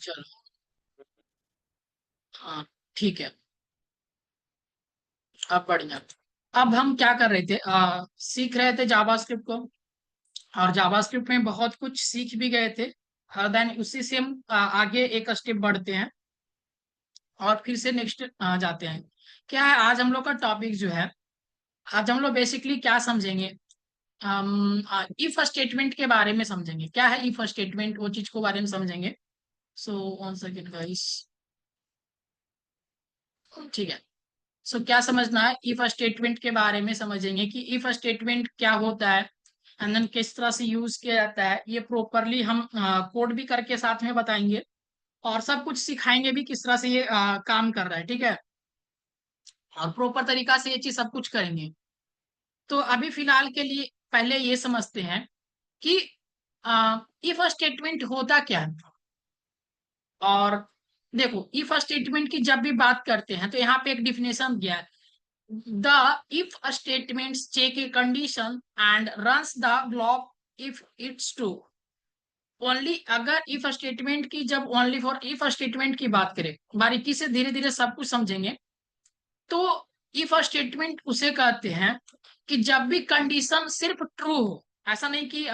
चलो। हाँ, ठीक है। अब बढ़िया। अब हम क्या कर रहे थे, सीख रहे थे जावास्क्रिप्ट को। और जावास्क्रिप्ट में बहुत कुछ सीख भी गए थे। देन उसी से हम आगे एक स्टेप बढ़ते हैं और फिर से नेक्स्ट जाते हैं। क्या है आज हम लोग का टॉपिक जो है। आज हम लोग बेसिकली क्या समझेंगे। हम इफ स्टेटमेंट के बारे में समझेंगे, क्या है इफ स्टेटमेंट, वो चीज को बारे में समझेंगे। So one second guys. ठीक है। सो क्या समझना है, इफ स्टेटमेंट के बारे में समझेंगे कि इफ स्टेटमेंट क्या होता है एंड देन किस तरह से यूज किया जाता है। ये प्रॉपरली हम कोड भी करके साथ में बताएंगे और सब कुछ सिखाएंगे भी किस तरह से ये काम कर रहा है, ठीक है। और प्रॉपर तरीका से ये चीज सब कुछ करेंगे। तो अभी फिलहाल के लिए पहले ये समझते हैं कि इफ स्टेटमेंट होता क्या है। और देखो, इफ स्टेटमेंट की जब भी बात करते हैं तो यहाँ पे एक डिफिनेशन दिया है। The if statements check a condition and runs the block if it's true. Only अगर इफ स्टेटमेंट की, जब ओनली फॉर इफ स्टेटमेंट की बात करें, बारीकी से धीरे धीरे सब कुछ समझेंगे। तो इफ स्टेटमेंट उसे कहते हैं कि जब भी कंडीशन सिर्फ ट्रू हो, ऐसा नहीं कि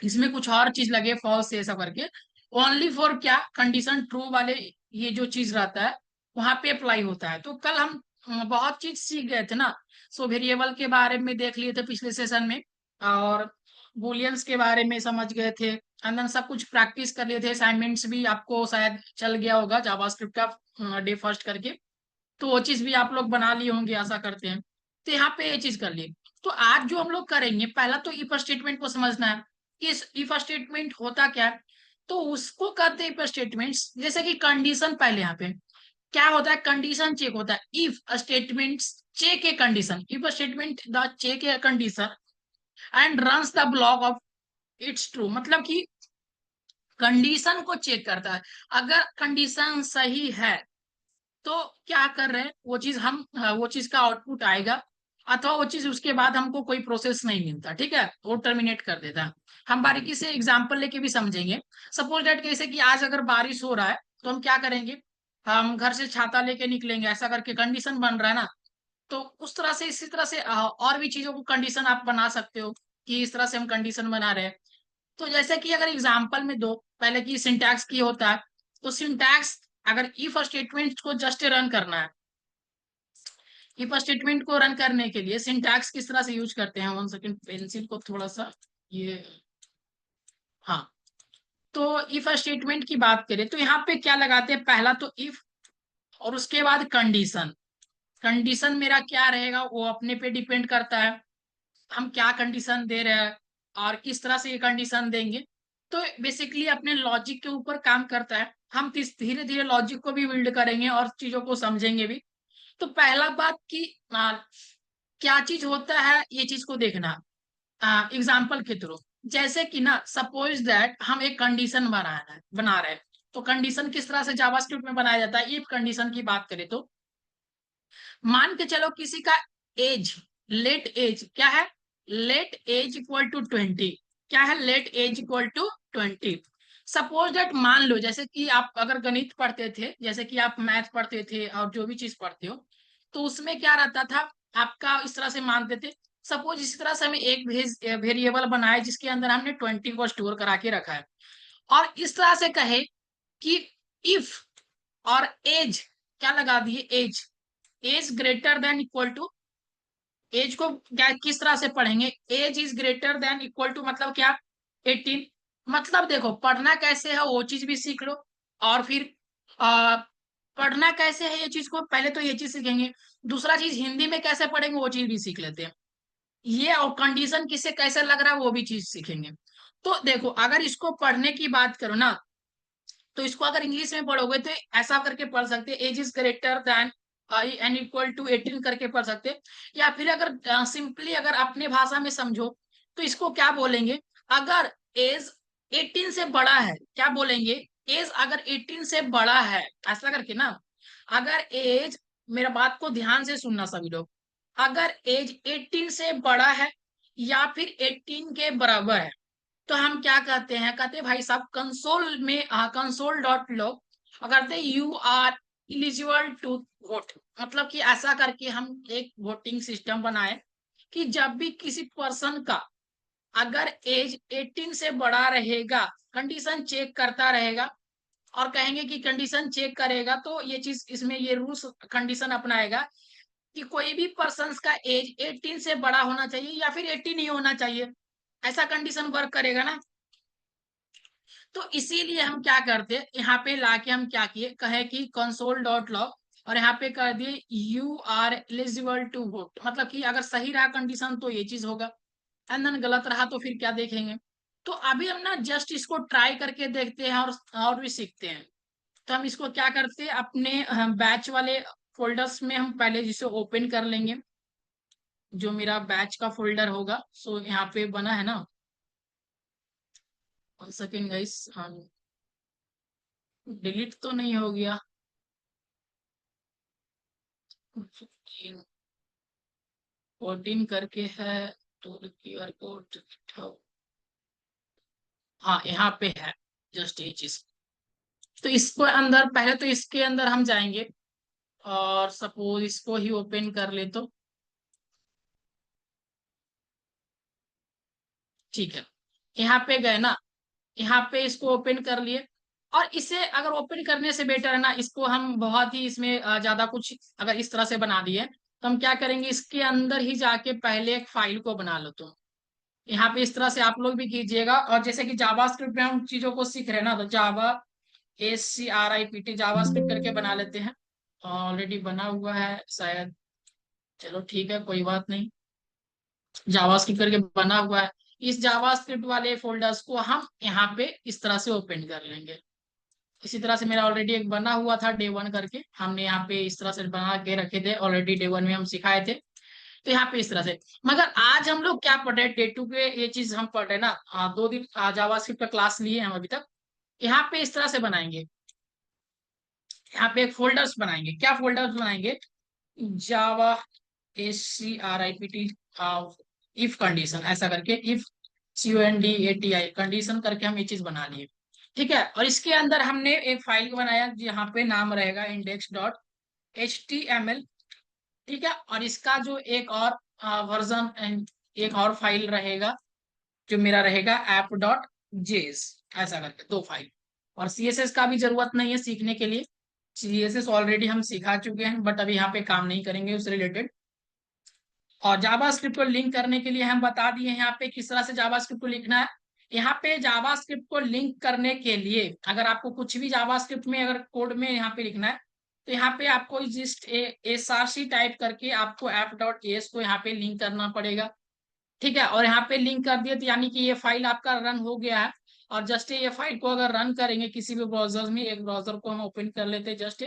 इसमें कुछ और चीज लगे फॉल्स ये सब करके। ओनली फॉर क्या, कंडीशन ट्रू वाले ये जो चीज रहता है वहां पे अप्लाई होता है। तो कल हम बहुत चीज सीख गए थे ना। सो वेरिएबल के बारे में देख लिए थे पिछले सेशन में। और बुलियंस के बारे में समझ गए थे एंड देन सब कुछ प्रैक्टिस कर लिए थे। असाइनमेंट्स भी आपको शायद चल गया होगा जावास्क्रिप्ट का डे फर्स्ट करके। तो वो चीज भी आप लोग बना लिए होंगे, आशा करते हैं। तो यहाँ पे ये चीज कर लिए। तो आज जो हम लोग करेंगे, पहला तो इफ स्टेटमेंट को समझना है कि इफ स्टेटमेंट होता क्या है। तो उसको कहते हैं इफ स्टेटमेंट्स। जैसे कि कंडीशन, पहले यहाँ पे क्या होता है, कंडीशन चेक होता है। If statements check a condition, if statement the check a condition and runs the block of it's true. मतलब कि कंडीशन को चेक करता है। अगर कंडीशन सही है तो क्या कर रहे हैं वो चीज, हम वो चीज का आउटपुट आएगा। अथवा वो चीज उसके बाद हमको कोई प्रोसेस नहीं मिलता, ठीक है, वो टर्मिनेट कर देता है। हम बारीकी से एग्जांपल लेके भी समझेंगे। सपोज दैट कैसे कि आज अगर बारिश हो रहा है तो हम क्या करेंगे, हम घर से छाता लेके निकलेंगे, ऐसा करके कंडीशन बन रहा है ना। तो उस तरह से, इसी तरह से और भी चीजों को कंडीशन आप बना सकते हो कि इस तरह से हम कंडीशन बना रहे हैं। तो जैसे कि अगर एग्जांपल में दो, पहले की सिंटैक्स की होता है। तो सिंटैक्स, अगर इफ स्टेटमेंट को जस्ट रन करना है, इफ स्टेटमेंट को रन करने के लिए सिंटैक्स किस तरह से यूज करते हैं। वन सेकंड, पेंसिल को थोड़ा सा ये, हाँ। तो इफ स्टेटमेंट की बात करें तो यहाँ पे क्या लगाते हैं, पहला तो इफ और उसके बाद कंडीशन। कंडीशन मेरा क्या रहेगा वो अपने पे डिपेंड करता है, हम क्या कंडीशन दे रहे हैं और किस तरह से ये कंडीशन देंगे। तो बेसिकली अपने लॉजिक के ऊपर काम करता है। हम धीरे धीरे लॉजिक को भी बिल्ड करेंगे और चीजों को समझेंगे भी। तो पहला बात कि क्या चीज होता है ये चीज को देखना एग्जाम्पल के थ्रू। जैसे कि ना, सपोज दैट हम एक कंडीशन बना रहे हैं। तो कंडीशन किस तरह से जावास्क्रिप्ट में बनाया जाता है, इफ कंडीशन की बात करें तो मान के चलो किसी का एज, लेट एज क्या है, लेट एज इक्वल टू 20। क्या है, let age equal to 20। Suppose that, मान लो जैसे कि आप अगर गणित पढ़ते थे, जैसे कि आप मैथ पढ़ते थे और जो भी चीज पढ़ते हो, तो उसमें क्या रहता था, आपका इस तरह से मानते थे। सपोज इसी तरह से हमें एक वेरिएबल बनाए जिसके अंदर हमने 20 को स्टोर करा के रखा है। और इस तरह से कहे कि इफ और एज, क्या लगा दिए, age, age greater than equal to, age को क्या किस तरह से पढ़ेंगे, age is greater than equal to मतलब क्या, 18। मतलब देखो, पढ़ना कैसे है वो चीज भी सीख लो। और फिर आ, पढ़ना कैसे है ये चीज को, पहले तो ये चीज सीखेंगे। दूसरा चीज, हिंदी में कैसे पढ़ेंगे वो चीज भी सीख लेते हैं। ये और कंडीशन किसे कैसे लग रहा है वो भी चीज सीखेंगे। तो देखो, अगर इसको पढ़ने की बात करो ना, तो इसको अगर इंग्लिश में पढ़ोगे तो ऐसा करके पढ़ सकते हैं, age is greater than and equal to 18 करके पढ़ सकते हैं। या फिर अगर सिंपली अगर अपने भाषा में समझो तो इसको क्या बोलेंगे, अगर एज 18 से बड़ा है, क्या बोलेंगे, एज अगर 18 से बड़ा है, ऐसा करके ना। अगर एज, मेरा बात को ध्यान से सुनना सभी लोग, अगर एज 18 से बड़ा है या फिर 18 के बराबर है, तो हम क्या कहते हैं, कहते हैं भाई साहब कंसोल में कंसोल डॉट लॉग, और करते हैं you are eligible to vote. मतलब कि ऐसा करके हम एक वोटिंग सिस्टम बनाए कि जब भी किसी पर्सन का अगर एज 18 से बड़ा रहेगा, कंडीशन चेक करता रहेगा, और कहेंगे कि कंडीशन चेक करेगा, तो ये चीज इसमें ये रूल्स कंडीशन अपनाएगा कि कोई भी पर्सन का एज 18 से बड़ा होना चाहिए या फिर 18 ही होना चाहिए, ऐसा कंडीशन वर्क करेगा ना। तो इसीलिए हम क्या करते हैं, यहाँ पे लाके हम क्या किए, कहे कि कंसोल डॉट लॉग, और यहाँ पे कर दिए you are eligible to vote. मतलब कि अगर सही रहा कंडीशन तो ये चीज होगा, एंड देन गलत रहा तो फिर क्या देखेंगे। तो अभी हम ना जस्ट इसको ट्राई करके देखते हैं और भी सीखते हैं। तो हम इसको क्या करते हैं, अपने बैच वाले फोल्डर्स में हम पहले जिसे ओपन कर लेंगे, जो मेरा बैच का फोल्डर होगा। सो यहाँ पे बना है ना, 1 सेकेंड गाइस, डिलीट तो नहीं हो गया। 14 करके है, तो क्यूआर कोड, हाँ यहाँ पे है, जस्ट ये चीज। तो इसको अंदर, पहले तो इसके अंदर हम जाएंगे, और सपोज इसको ही ओपन कर ले तो ठीक है। यहाँ पे गए ना, यहाँ पे इसको ओपन कर लिए, और इसे अगर ओपन करने से बेटर है ना, इसको हम बहुत ही इसमें ज्यादा कुछ अगर इस तरह से बना दिए, तो हम क्या करेंगे, इसके अंदर ही जाके पहले एक फाइल को बना लो। तो यहाँ पे इस तरह से आप लोग भी कीजिएगा। और जैसे कि जावा स्क्रिप्ट में हम चीजों को सीख रहे हैं ना, तो जावा SCRIPT जावा स्क्रिप्ट करके बना लेते हैं। ऑलरेडी बना हुआ है शायद, चलो ठीक है, कोई बात नहीं, जावा स्क्रिप्ट करके बना हुआ है। इस जावा स्क्रिप्ट वाले फोल्डर्स को हम यहाँ पे इस तरह से ओपन कर लेंगे। इसी तरह से मेरा ऑलरेडी एक बना हुआ था डे 1 करके, हमने यहाँ पे इस तरह से बना के रखे थे, ऑलरेडी डे 1 में हम सिखाए थे। तो यहाँ पे इस तरह से, मगर आज हम लोग क्या पढ़ रहे हैं, डे 2 पे ये चीज हम पढ़ रहे हैं ना, 2 दिन जावा स्क्रिप्ट का क्लास लिए हैं हम अभी तक। यहाँ पे इस तरह से बनाएंगे, यहाँ पे एक फोल्डर्स बनाएंगे। क्या फोल्डर्स बनाएंगे, जावा SCRIPT इफ कंडीशन, ऐसा करके इफ CONDATI कंडीशन करके हम ये चीज बना लिए। ठीक है, और इसके अंदर हमने एक फाइल बनाया जहाँ पे नाम रहेगा index.html। ठीक है, और इसका जो एक और वर्जन एंड एक और फाइल रहेगा, जो मेरा रहेगा app.js, ऐसा करके 2 फाइल। और CSS का भी जरूरत नहीं है सीखने के लिए, CSS ऑलरेडी हम सिखा चुके हैं, बट अभी यहाँ पे काम नहीं करेंगे उससे रिलेटेड। और जावास्क्रिप्ट को लिंक करने के लिए हम बता दिए यहाँ पे किस तरह से जावास्क्रिप्ट को लिखना है। यहाँ पे जावास्क्रिप्ट को लिंक करने के लिए अगर आपको कुछ भी जावास्क्रिप्ट में अगर कोड में यहाँ पे लिखना है, तो यहाँ पे आपको जस्ट SRC टाइप करके आपको app.js को यहाँ पे लिंक करना पड़ेगा। ठीक है, और यहाँ पे लिंक कर दिया, तो यानी कि ये फाइल आपका रन हो गया है। और जस्ट ये फाइल को अगर रन करेंगे किसी भी ब्राउजर में, एक ब्राउजर को हम ओपन कर लेते हैं जस्ट,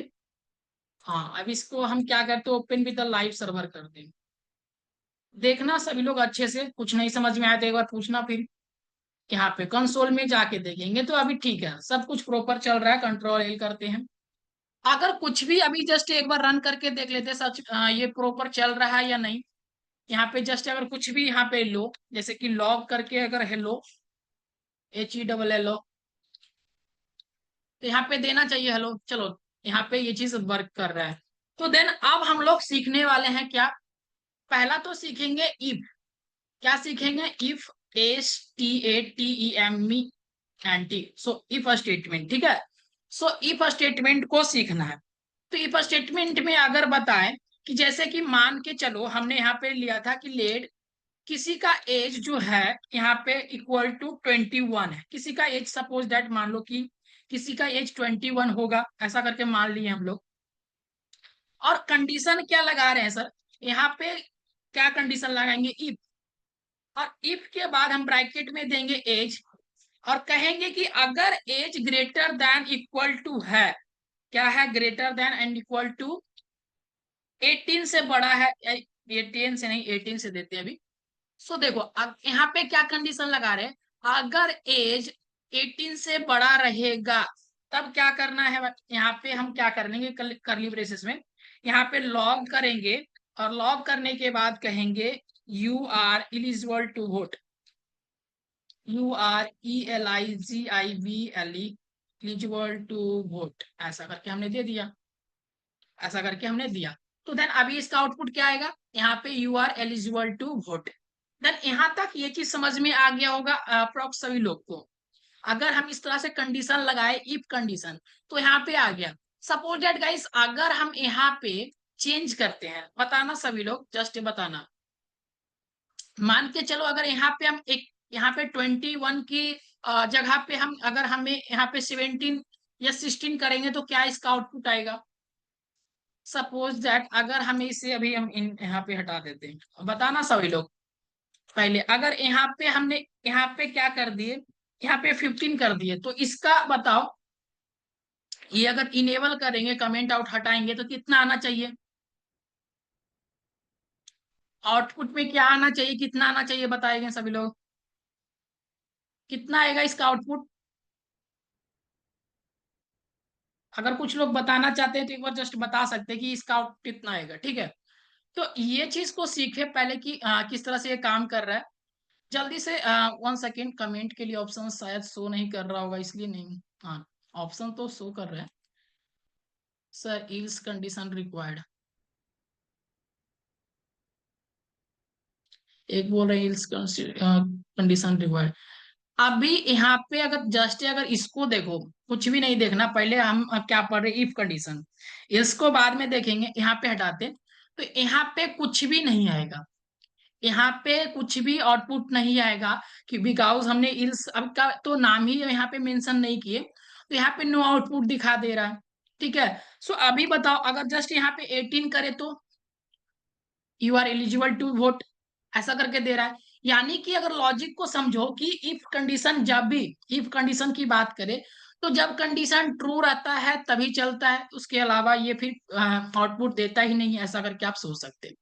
हाँ अब इसको हम क्या करते हैं, open with the live server करते हैं। देखना सभी लोग अच्छे से, कुछ नहीं समझ में आया तो एक बार पूछना फिर। यहाँ पे कंसोल में जाके देखेंगे तो अभी ठीक है, सब कुछ प्रॉपर चल रहा है। कंट्रोल L करते हैं, अगर कुछ भी अभी जस्ट एक बार रन करके देख लेते हैं सच ये प्रॉपर चल रहा है या नहीं। यहाँ पे जस्ट अगर कुछ भी यहाँ पे लो, जैसे कि लॉग करके अगर हेलो HELL, तो यहाँ पे देना चाहिए हेलो, चलो यहाँ पे ये चीज वर्क कर रहा है। तो देन अब हम लोग सीखने वाले हैं क्या, पहला तो सीखेंगे इफ। क्या सीखेंगे, if STATEME so if statement. ठीक है, सो इफ स्टेटमेंट को सीखना है। तो इफ स्टेटमेंट में अगर बताएं कि जैसे कि मान के चलो हमने यहाँ पे लिया था कि लेट किसी का एज जो है यहाँ पे इक्वल टू 21 है, किसी का एज सपोज दैट मान लो कि किसी का एज 21 होगा, ऐसा करके मान लिए हम लोग। और कंडीशन क्या लगा रहे हैं सर, यहाँ पे क्या कंडीशन लगाएंगे, इफ। और इफ के बाद हम ब्रैकेट में देंगे एज, और कहेंगे कि अगर age greater than equal to है, क्या है, greater than and equal to 18 से बड़ा है, 18 से नहीं 18 से देते हैं अभी। सो देखो अब यहाँ पे क्या कंडीशन लगा रहे हैं, अगर एज 18 से बड़ा रहेगा तब क्या करना है, यहाँ पे हम क्या कर लेंगे करली ब्रेसेस में, यहाँ पे लॉग करेंगे, और लॉग करने के बाद कहेंगे you are eligible to vote. URELIGIVLE eligible to vote, ऐसा करके हमने दे दिया, ऐसा करके हमने दिया। तो देन अभी इसका आउटपुट क्या आएगा, यहाँ पे you are eligible to vote. Then यहाँ तक ये चीज समझ में आ गया होगा अप्रोक्स सभी लोग को। अगर हम इस तरह से कंडीशन लगाए, इफ कंडीशन, तो यहाँ पे आ गया। सपोज दैट गाइस, अगर हम यहाँ पे चेंज करते हैं, बताना सभी लोग, जस्ट बताना, मान के चलो अगर यहाँ पे हम एक, यहाँ पे 21 की जगह पे हम, अगर हमें यहाँ पे 17 या 16 करेंगे तो क्या इसका आउटपुट आएगा। सपोज दैट अगर हमें इसे अभी हम इन यहाँ पे हटा देते हैं, बताना सभी लोग पहले, अगर यहाँ पे हमने यहाँ पे क्या कर दिए, यहाँ पे 15 कर दिए, तो इसका बताओ, ये अगर इनेबल करेंगे, कमेंट आउट हटाएंगे तो कितना आना चाहिए, आउटपुट में क्या आना चाहिए, कितना आना चाहिए बताएंगे सभी लोग, कितना आएगा इसका आउटपुट। अगर कुछ लोग बताना चाहते हैं तो एक बार जस्ट बता सकते हैं कि इसका आउटपुट कितना आएगा, ठीक है। तो ये चीज को सीखे पहले कि किस तरह से ये काम कर रहा है। जल्दी से 1 सेकेंड, कमेंट के लिए ऑप्शन शायद शो नहीं कर रहा होगा, इसलिए नहीं, हाँ ऑप्शन तो शो कर रहा है। सर इल्स कंडीशन रिक्वायर्ड, एक बोल रहे हैं इल्स कंडीशन रिक्वायर्ड। अभी यहाँ पे अगर जस्ट अगर इसको देखो, कुछ भी नहीं देखना, पहले हम क्या पढ़ रहे, इफ कंडीशन, इसको बाद में देखेंगे। यहाँ पे हटाते तो यहाँ पे कुछ भी नहीं आएगा, यहाँ पे कुछ भी आउटपुट नहीं आएगा, कि बिकॉज हमने इल्स अब का तो नाम ही यहाँ पे मेंशन नहीं किए, तो यहाँ पे नो आउटपुट दिखा दे रहा है, ठीक है। सो अभी बताओ, अगर जस्ट यहाँ पे 18 करे तो you are eligible to vote, ऐसा करके दे रहा है। यानी कि अगर लॉजिक को समझो कि इफ कंडीशन, जब भी इफ कंडीशन की बात करें तो जब कंडीशन ट्रू रहता है तभी चलता है, उसके अलावा ये फिर आउटपुट देता ही नहीं है, ऐसा करके आप सोच सकते हैं,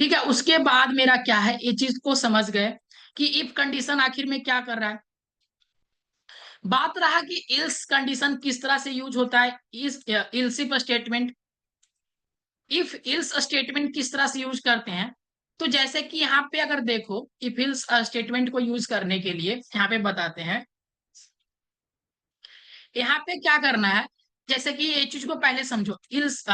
ठीक है। उसके बाद मेरा क्या है, ये चीज को समझ गए कि इफ कंडीशन आखिर में क्या कर रहा है। बात रहा कि इल्स कंडीशन किस तरह से यूज होता है, इस ills if statement, if ills statement किस तरह से यूज करते हैं। तो जैसे कि यहाँ पे अगर देखो, इफ इल्स स्टेटमेंट को यूज करने के लिए यहाँ पे बताते हैं, यहाँ पे क्या करना है। जैसे कि ये चीज को पहले समझो, इल्स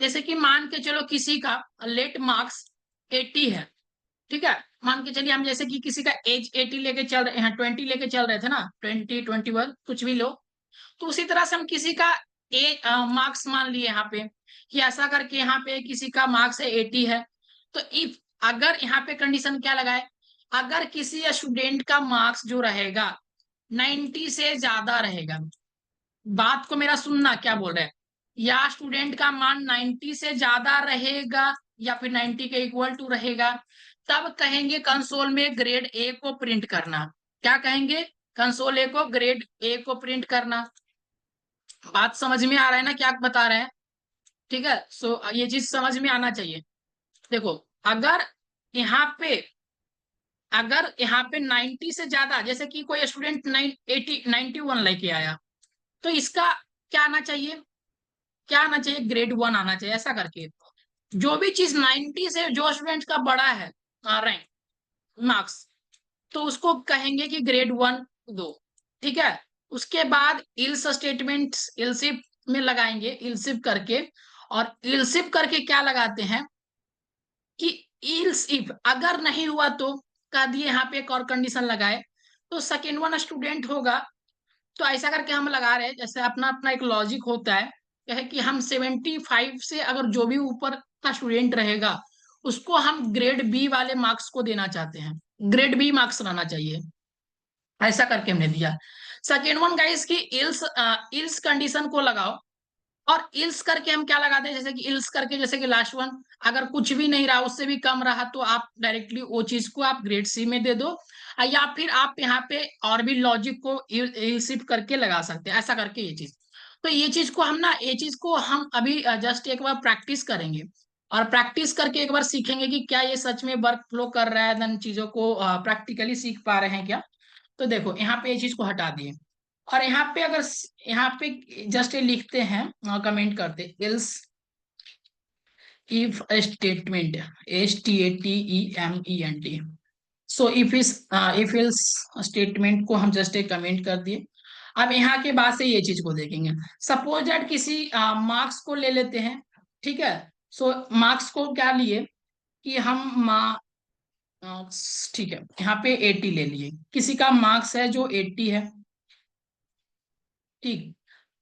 जैसे कि मान के चलो किसी का लेट मार्क्स 80 है, ठीक है। मान के चलिए हम, जैसे कि किसी का एज 80 लेके चल रहे हैं, 20 लेके चल रहे थे ना, 20 21 कुछ भी लो, तो उसी तरह से हम किसी का ए मार्क्स मान लिए यहाँ पे, कि ऐसा करके यहाँ पे किसी का मार्क्स है 80 है। तो इफ, अगर यहाँ पे कंडीशन क्या लगाए, अगर किसी स्टूडेंट का मार्क्स जो रहेगा 90 से ज्यादा रहेगा, बात को मेरा सुनना क्या बोल रहे हैं, या स्टूडेंट का मान 90 से ज्यादा रहेगा या फिर 90 के इक्वल टू रहेगा, तब कहेंगे कंसोल में ग्रेड ए को प्रिंट करना। क्या कहेंगे, कंसोल ए को, ग्रेड ए को प्रिंट करना। बात समझ में आ रहा है ना क्या बता रहे हैं, ठीक है। सो ये चीज समझ में आना चाहिए। देखो, अगर यहाँ पे अगर यहाँ पे 90 से ज्यादा, जैसे कि कोई स्टूडेंट 91 लेके आया, तो इसका क्या आना चाहिए, क्या आना चाहिए, ग्रेड 1 आना चाहिए, ऐसा करके। जो भी चीज 90 से जो स्टूडेंट का बड़ा है रैंक मार्क्स, तो उसको कहेंगे कि ग्रेड 1 दो, ठीक है। उसके बाद इल्स स्टेटमेंट इल्सिफ में लगाएंगे, इल्सिफ करके, और इल्सिफ करके क्या लगाते हैं कि इल्स इफ अगर नहीं हुआ तो कह दिए, यहाँ पे एक और कंडीशन लगाए, तो सेकेंड वन स्टूडेंट होगा, तो ऐसा करके हम लगा रहे हैं। जैसे अपना अपना एक लॉजिक होता है, क्या है कि हम 75 से अगर जो भी ऊपर का स्टूडेंट रहेगा, उसको हम ग्रेड बी वाले मार्क्स को देना चाहते हैं, ग्रेड बी मार्क्स रहना चाहिए, ऐसा करके हमने दिया। सेकेंड वन गाइस की इल्स इल्स कंडीशन को लगाओ, और इल्स करके हम क्या लगाते हैं, जैसे कि इल्स करके, जैसे कि लास्ट वन, अगर कुछ भी नहीं रहा, उससे भी कम रहा, तो आप डायरेक्टली वो चीज को आप ग्रेड सी में दे दो, या फिर आप यहाँ पे और भी लॉजिक को इल्सिफ करके लगा सकते हैं, ऐसा करके ये चीज। तो ये चीज को हम ना, ये चीज को हम अभी जस्ट एक बार प्रैक्टिस करेंगे, और प्रैक्टिस करके एक बार सीखेंगे कि क्या ये सच में वर्क फ्लो कर रहा है, देन चीजों को प्रैक्टिकली सीख पा रहे हैं क्या। तो देखो यहाँ पे ये चीज को हटा दिए, और यहाँ पे अगर यहाँ पे जस्ट ये लिखते हैं, कमेंट करते, else if statement, STATEMENT, so if ills statement को हम जस्ट एक कमेंट कर दिए। अब यहाँ के बाद से ये चीज को देखेंगे। सपोज दैट किसी मार्क्स को ले लेते हैं, ठीक है। सो मार्क्स को क्या लिए कि हम ठीक है, यहाँ पे 80 ले लिए, किसी का मार्क्स है जो 80 है, ठीक।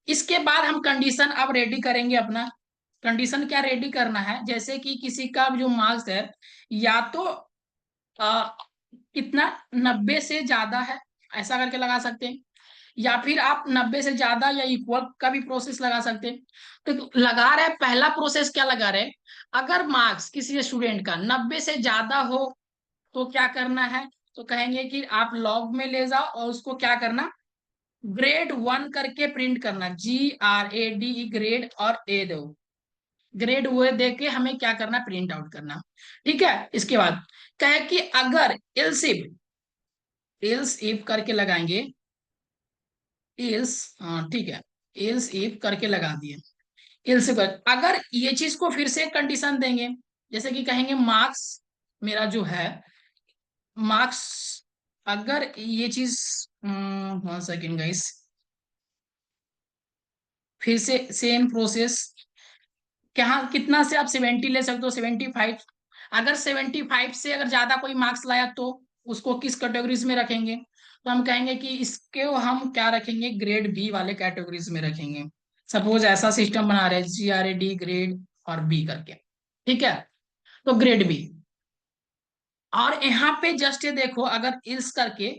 इसके बाद हम कंडीशन अब रेडी करेंगे अपना। कंडीशन क्या रेडी करना है, जैसे कि किसी का जो मार्क्स है या तो आ, कितना 90 से ज्यादा है, ऐसा करके लगा सकते हैं, या फिर आप 90 से ज्यादा या इक्वल का भी प्रोसेस लगा सकते हैं। तो लगा रहे पहला प्रोसेस क्या लगा रहे, अगर मार्क्स किसी स्टूडेंट का 90 से ज्यादा हो तो क्या करना है, तो कहेंगे कि आप लॉग में ले जाओ और उसको क्या करना, ग्रेड 1 करके प्रिंट करना, GRAD ग्रेड और ए दो, ग्रेड वो दे के हमें क्या करना, प्रिंट आउट करना। ठीक है। इसके बाद कहे कि अगर एल्स इफ करके लगाएंगे, एल्स, हाँ ठीक है, एल्स इफ करके लगा दिए। एल्स इफ अगर ये चीज को फिर से कंडीशन देंगे, जैसे कि कहेंगे मार्क्स मेरा जो है, मार्क्स, अगर ये चीज, 1 सेकेंड गाइस, फिर से सेम प्रोसेस, क्या कितना से आप 70 ले सकते हो, 75। अगर 75 से अगर ज्यादा कोई मार्क्स लाया तो उसको किस कैटेगरीज में रखेंगे, तो हम कहेंगे कि इसके हम क्या रखेंगे, ग्रेड बी वाले कैटेगरीज में रखेंगे। सपोज ऐसा सिस्टम बना रहे हैं, GRAD ग्रेड और बी करके, ठीक है। तो ग्रेड बी, और यहाँ पे जस्ट ये देखो, अगर इल्स करके,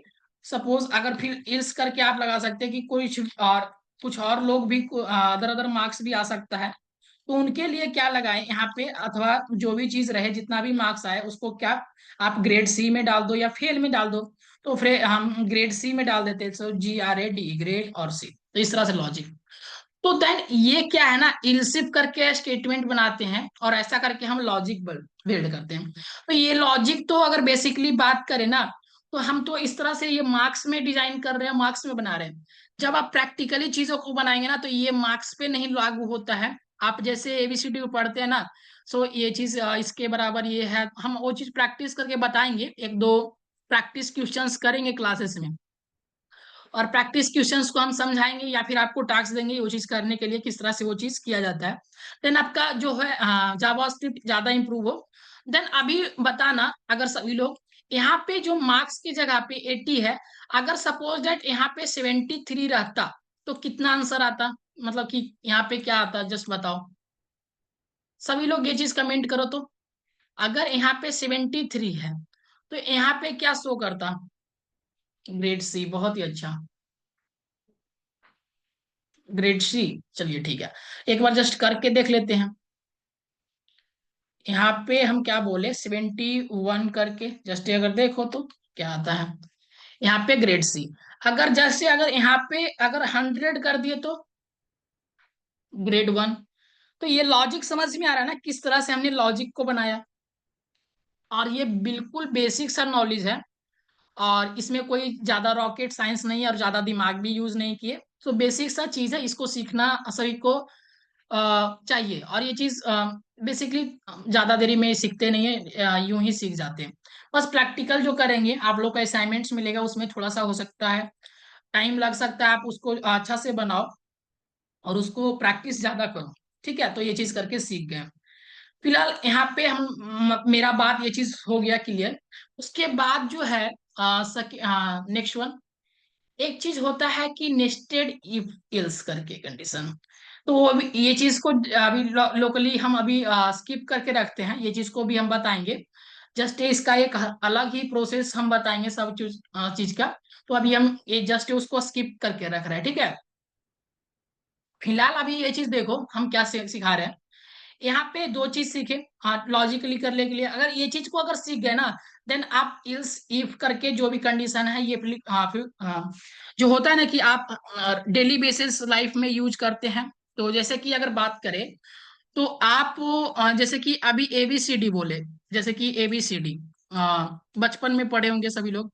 सपोज अगर फिर इल्स करके आप लगा सकते हैं कि कोई और कुछ और लोग भी अदर अदर मार्क्स भी आ सकता है, तो उनके लिए क्या लगाए यहाँ पे, अथवा जो भी चीज रहे जितना भी मार्क्स आए उसको क्या, आप ग्रेड सी में डाल दो या फेल में डाल दो। तो फिर हम ग्रेड सी में डाल देते हैं, सो GRAD ग्रेड और सी, तो इस तरह से लॉजिक। तो देन ये क्या है ना, इल्सिफ करके स्टेटमेंट बनाते हैं और ऐसा करके हम लॉजिक बिल्ड करते हैं। तो ये लॉजिक तो अगर बेसिकली बात करें ना, तो हम तो इस तरह से ये मार्क्स में डिजाइन कर रहे हैं, मार्क्स में बना रहे हैं। जब आप प्रैक्टिकली चीजों को बनाएंगे ना, तो ये मार्क्स पे नहीं लागू होता है। आप जैसे ABCD को पढ़ते हैं ना, सो ये चीज इसके बराबर ये है, हम वो चीज प्रैक्टिस करके बताएंगे, एक दो प्रैक्टिस क्वेश्चंस करेंगे क्लासेस में, और प्रैक्टिस क्वेश्चंस को हम समझाएंगे या फिर आपको टास्क देंगे वो चीज करने के लिए, किस तरह से वो चीज किया जाता है। देन आपका जो है जावा स्क्रिप्ट ज्यादा इंप्रूव हो। देन अभी बताना, अगर सभी लोग यहाँ पे जो मार्क्स की जगह पे 80 है, अगर सपोज दैट यहाँ पे 73 रहता तो कितना आंसर आता, मतलब कि यहाँ पे क्या आता, जस्ट बताओ। सभी लोग ये चीज कमेंट करो तो, अगर यहाँ पे 73 है तो यहाँ पे क्या शो करता, ग्रेड सी, बहुत ही अच्छा, ग्रेड सी। चलिए ठीक है, एक बार जस्ट करके देख लेते हैं। यहाँ पे हम क्या बोले, 71 करके जस्ट अगर देखो तो क्या आता है, यहाँ पे ग्रेड सी। अगर जैसे अगर यहाँ पे अगर 100 कर दिए तो ग्रेड 1। तो ये लॉजिक समझ में आ रहा है ना, किस तरह से हमने लॉजिक को बनाया। और ये बिल्कुल बेसिक सा नॉलेज है, और इसमें कोई ज्यादा रॉकेट साइंस नहीं है और ज्यादा दिमाग भी यूज नहीं किए। तो बेसिक सा चीज है, इसको सीखना सभी को चाहिए। और ये चीज बेसिकली ज्यादा देरी में सीखते नहीं है, यूं ही सीख जाते हैं। बस प्रैक्टिकल जो करेंगे, आप लोग का असाइनमेंट्स मिलेगा, उसमें थोड़ा सा हो सकता है टाइम लग सकता है, आप उसको अच्छा से बनाओ और उसको प्रैक्टिस ज्यादा करो। ठीक है, तो ये चीज करके सीख गए। फिलहाल यहाँ पे हम मेरा बात ये चीज हो गया क्लियर। उसके बाद जो है नेक्स्ट वन, एक चीज होता है कि नेस्टेड इफ एल्स करके कंडीशन। तो वो अभी ये चीज को अभी लोकली हम अभी स्किप करके रखते हैं, ये चीज को भी हम बताएंगे। जस्ट इसका एक अलग ही प्रोसेस हम बताएंगे सब चीज चीज का। तो अभी हम ये जस्ट उसको स्किप करके रख रहे हैं, ठीक है। फिलहाल अभी ये चीज देखो हम क्या सिखा रहे हैं। यहाँ पे दो चीज सीखे, हाँ लॉजिकली करने के लिए, अगर ये चीज को अगर सीख गए ना, देन आप इल्स इफ करके जो भी कंडीशन है ये फिर जो होता है ना कि आप डेली बेसिस लाइफ में यूज करते हैं। तो जैसे कि अगर बात करें, तो आप जैसे कि अभी ABCD बोले, जैसे कि ABCD बचपन में पढ़े होंगे सभी लोग।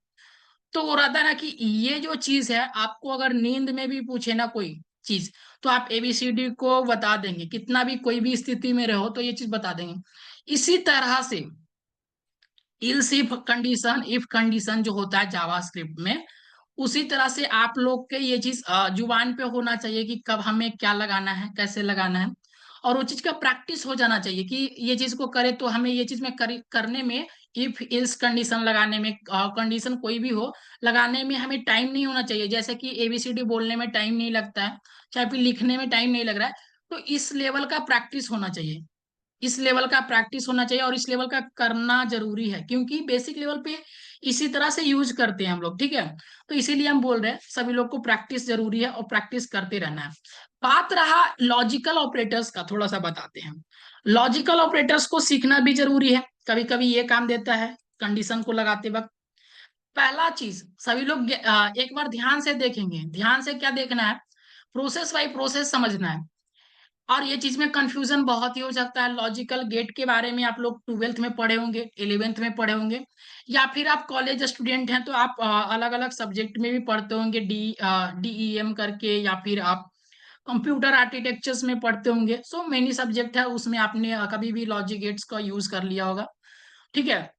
तो वो रहता है ना कि ये जो चीज है, आपको अगर नींद में भी पूछे ना कोई चीज, तो आप ABCD को बता देंगे, कितना भी कोई भी स्थिति में रहो तो ये चीज बता देंगे। इसी तरह से इल्स इफ कंडीशन जो होता है जावास्क्रिप्ट में, उसी तरह से आप लोग के ये चीज जुबान पे होना चाहिए कि कब हमें क्या लगाना है, कैसे लगाना है, और वो चीज का प्रैक्टिस हो जाना चाहिए कि ये चीज को करे तो हमें ये चीज में करने में, इफ इल्स कंडीशन लगाने में, कंडीशन कोई भी हो लगाने में हमें टाइम नहीं होना चाहिए। जैसे कि एबीसीडी बोलने में टाइम नहीं लगता है, चाहे फिर लिखने में टाइम नहीं लग रहा है, तो इस लेवल का प्रैक्टिस होना चाहिए, इस लेवल का प्रैक्टिस होना चाहिए, और इस लेवल का करना जरूरी है, क्योंकि बेसिक लेवल पे इसी तरह से यूज करते हैं हम लोग, ठीक है। तो इसीलिए हम बोल रहे हैं सभी लोग को प्रैक्टिस जरूरी है और प्रैक्टिस करते रहना है। बात रहा लॉजिकल ऑपरेटर्स का, थोड़ा सा बताते हैं। लॉजिकल ऑपरेटर्स को सीखना भी जरूरी है, कभी कभी ये काम देता है कंडीशन को लगाते वक्त। पहला चीज सभी लोग एक बार ध्यान से देखेंगे, ध्यान से क्या देखना है, प्रोसेस बाय प्रोसेस समझना है। और ये चीज में कंफ्यूजन बहुत ही हो सकता है। लॉजिकल गेट के बारे में आप लोग 12th में पढ़े होंगे, 11th में पढ़े होंगे, या फिर आप कॉलेज स्टूडेंट हैं तो आप अलग अलग सब्जेक्ट में भी पढ़ते होंगे, डीईएम करके, या फिर आप कंप्यूटर आर्किटेक्चर्स में पढ़ते होंगे। सो मेनी सब्जेक्ट है, उसमें आपने कभी भी लॉजिक गेट्स का यूज कर लिया होगा, ठीक है।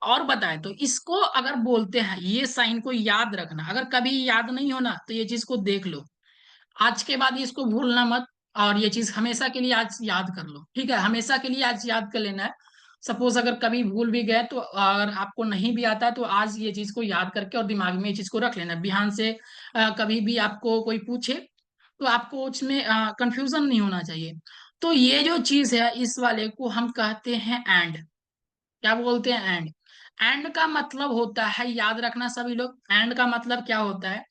और बताएं तो इसको अगर बोलते हैं, ये साइन को याद रखना, अगर कभी याद नहीं होना तो ये चीज को देख लो, आज के बाद इसको भूलना मत, और ये चीज हमेशा के लिए आज याद कर लो, ठीक है, हमेशा के लिए आज याद कर लेना है। सपोज अगर कभी भूल भी गए तो अगर आपको नहीं भी आता है तो आज ये चीज को याद करके और दिमाग में ये चीज को रख लेना है। बिहान से कभी भी आपको कोई पूछे तो आपको उसमें कंफ्यूजन नहीं होना चाहिए। तो ये जो चीज है इस वाले को हम कहते हैं एंड। क्या बोलते हैं, एंड। एंड का मतलब होता है, याद रखना सभी लोग, एंड का मतलब क्या होता है,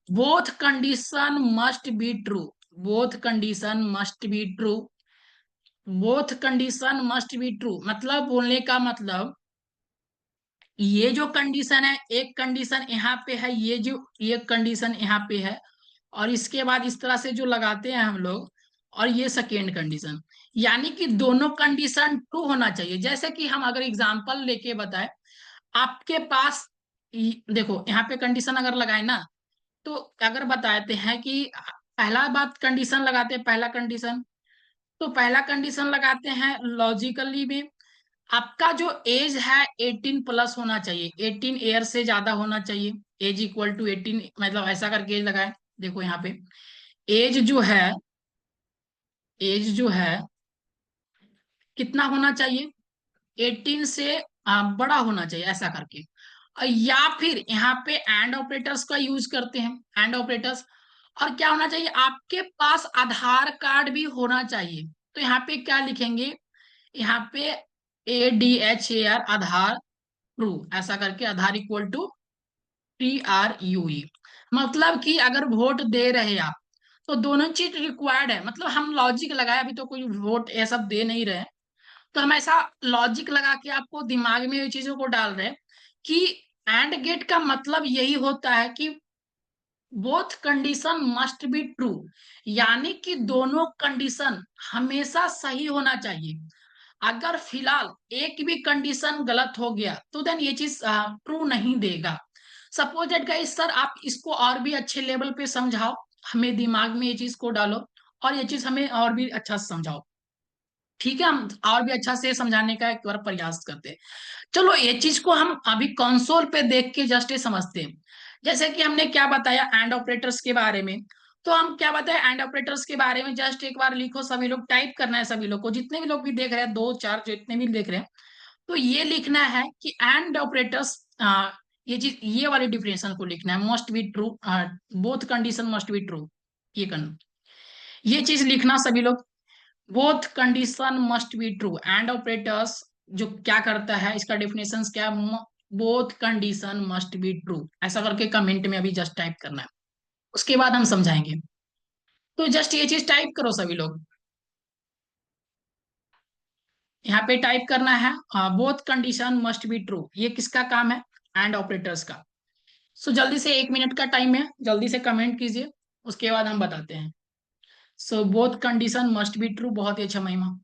both condition must be true, both condition must be true, both condition must be true, मतलब बोलने का मतलब ये जो कंडीशन है, एक कंडीशन यहाँ पे है, ये जो ये कंडीशन यहाँ पे है, और इसके बाद इस तरह से जो लगाते हैं हम लोग, और ये सेकेंड कंडीशन, यानी कि दोनों कंडीशन ट्रू होना चाहिए। जैसे कि हम अगर एग्जांपल लेके बताए, आपके पास देखो यहाँ पे कंडीशन अगर लगाए ना, तो अगर बताते हैं कि पहला बात कंडीशन लगाते हैं, पहला कंडीशन, तो पहला कंडीशन लगाते हैं लॉजिकली में, आपका जो एज है 18 प्लस होना चाहिए, 18 ईयर से ज्यादा होना चाहिए, एज इक्वल टू 18, मतलब ऐसा करके एज लगाए। देखो यहाँ पे एज जो है, एज जो है कितना होना चाहिए, 18 से बड़ा होना चाहिए, ऐसा करके। या फिर यहाँ पे एंड ऑपरेटर्स का यूज करते हैं, एंड ऑपरेटर्स। और क्या होना चाहिए, आपके पास आधार कार्ड भी होना चाहिए। तो यहाँ पे क्या लिखेंगे, यहाँ पे ADHAR, आधार ट्रू, ऐसा करके, आधार इक्वल टू TRUE। मतलब कि अगर वोट दे रहे आप तो दोनों चीज रिक्वायर्ड है, मतलब हम लॉजिक लगाए, अभी तो कोई वोट ये सब दे नहीं रहे, तो हम ऐसा लॉजिक लगा के आपको दिमाग में ये चीजों को डाल रहे हैं कि एंड गेट का मतलब यही होता है कि both condition must be true, यानी कि दोनों कंडीशन हमेशा सही होना चाहिए। अगर फिलहाल एक भी कंडीशन गलत हो गया तो देन ये चीज ट्रू नहीं देगा। सपोज दैट गाइस सर, आप इसको और भी अच्छे लेवल पे समझाओ, हमें दिमाग में ये चीज को डालो, और ये चीज हमें और भी अच्छा से समझाओ, ठीक है, हम और भी अच्छा से समझाने का एक बार प्रयास करते हैं। चलो ये चीज को हम अभी कंसोल पे देख के जस्ट ये समझते हैं। जैसे कि हमने क्या बताया एंड ऑपरेटर्स के बारे में, तो हम क्या बताया एंड ऑपरेटर्स के बारे में, जस्ट एक बार लिखो, सभी लोग टाइप करना है, सभी लोग को, जितने भी लोग भी देख रहे हैं, दो चार जितने भी देख रहे हैं, तो ये लिखना है कि एंड ऑपरेटर्स, ये चीज, ये वाली डिफिनेशन को लिखना है, must be true, both condition must be true, ये चीज लिखना सभी लोग, both condition must be true. And operators जो क्या करता है, इसका डेफिनेशन क्या है, both condition must be true, ऐसा करके कमेंट में अभी जस्ट टाइप करना है, उसके बाद हम समझाएंगे। तो जस्ट ये चीज टाइप करो सभी लोग, यहाँ पे टाइप करना है both condition must be true, ये किसका काम है, एंड ऑपरेटर्स का। सो जल्दी से 1 मिनट का टाइम है, जल्दी से कमेंट कीजिए, उसके बाद हम बताते हैं। So both condition must be true, बहुत ही अच्छा महिमा।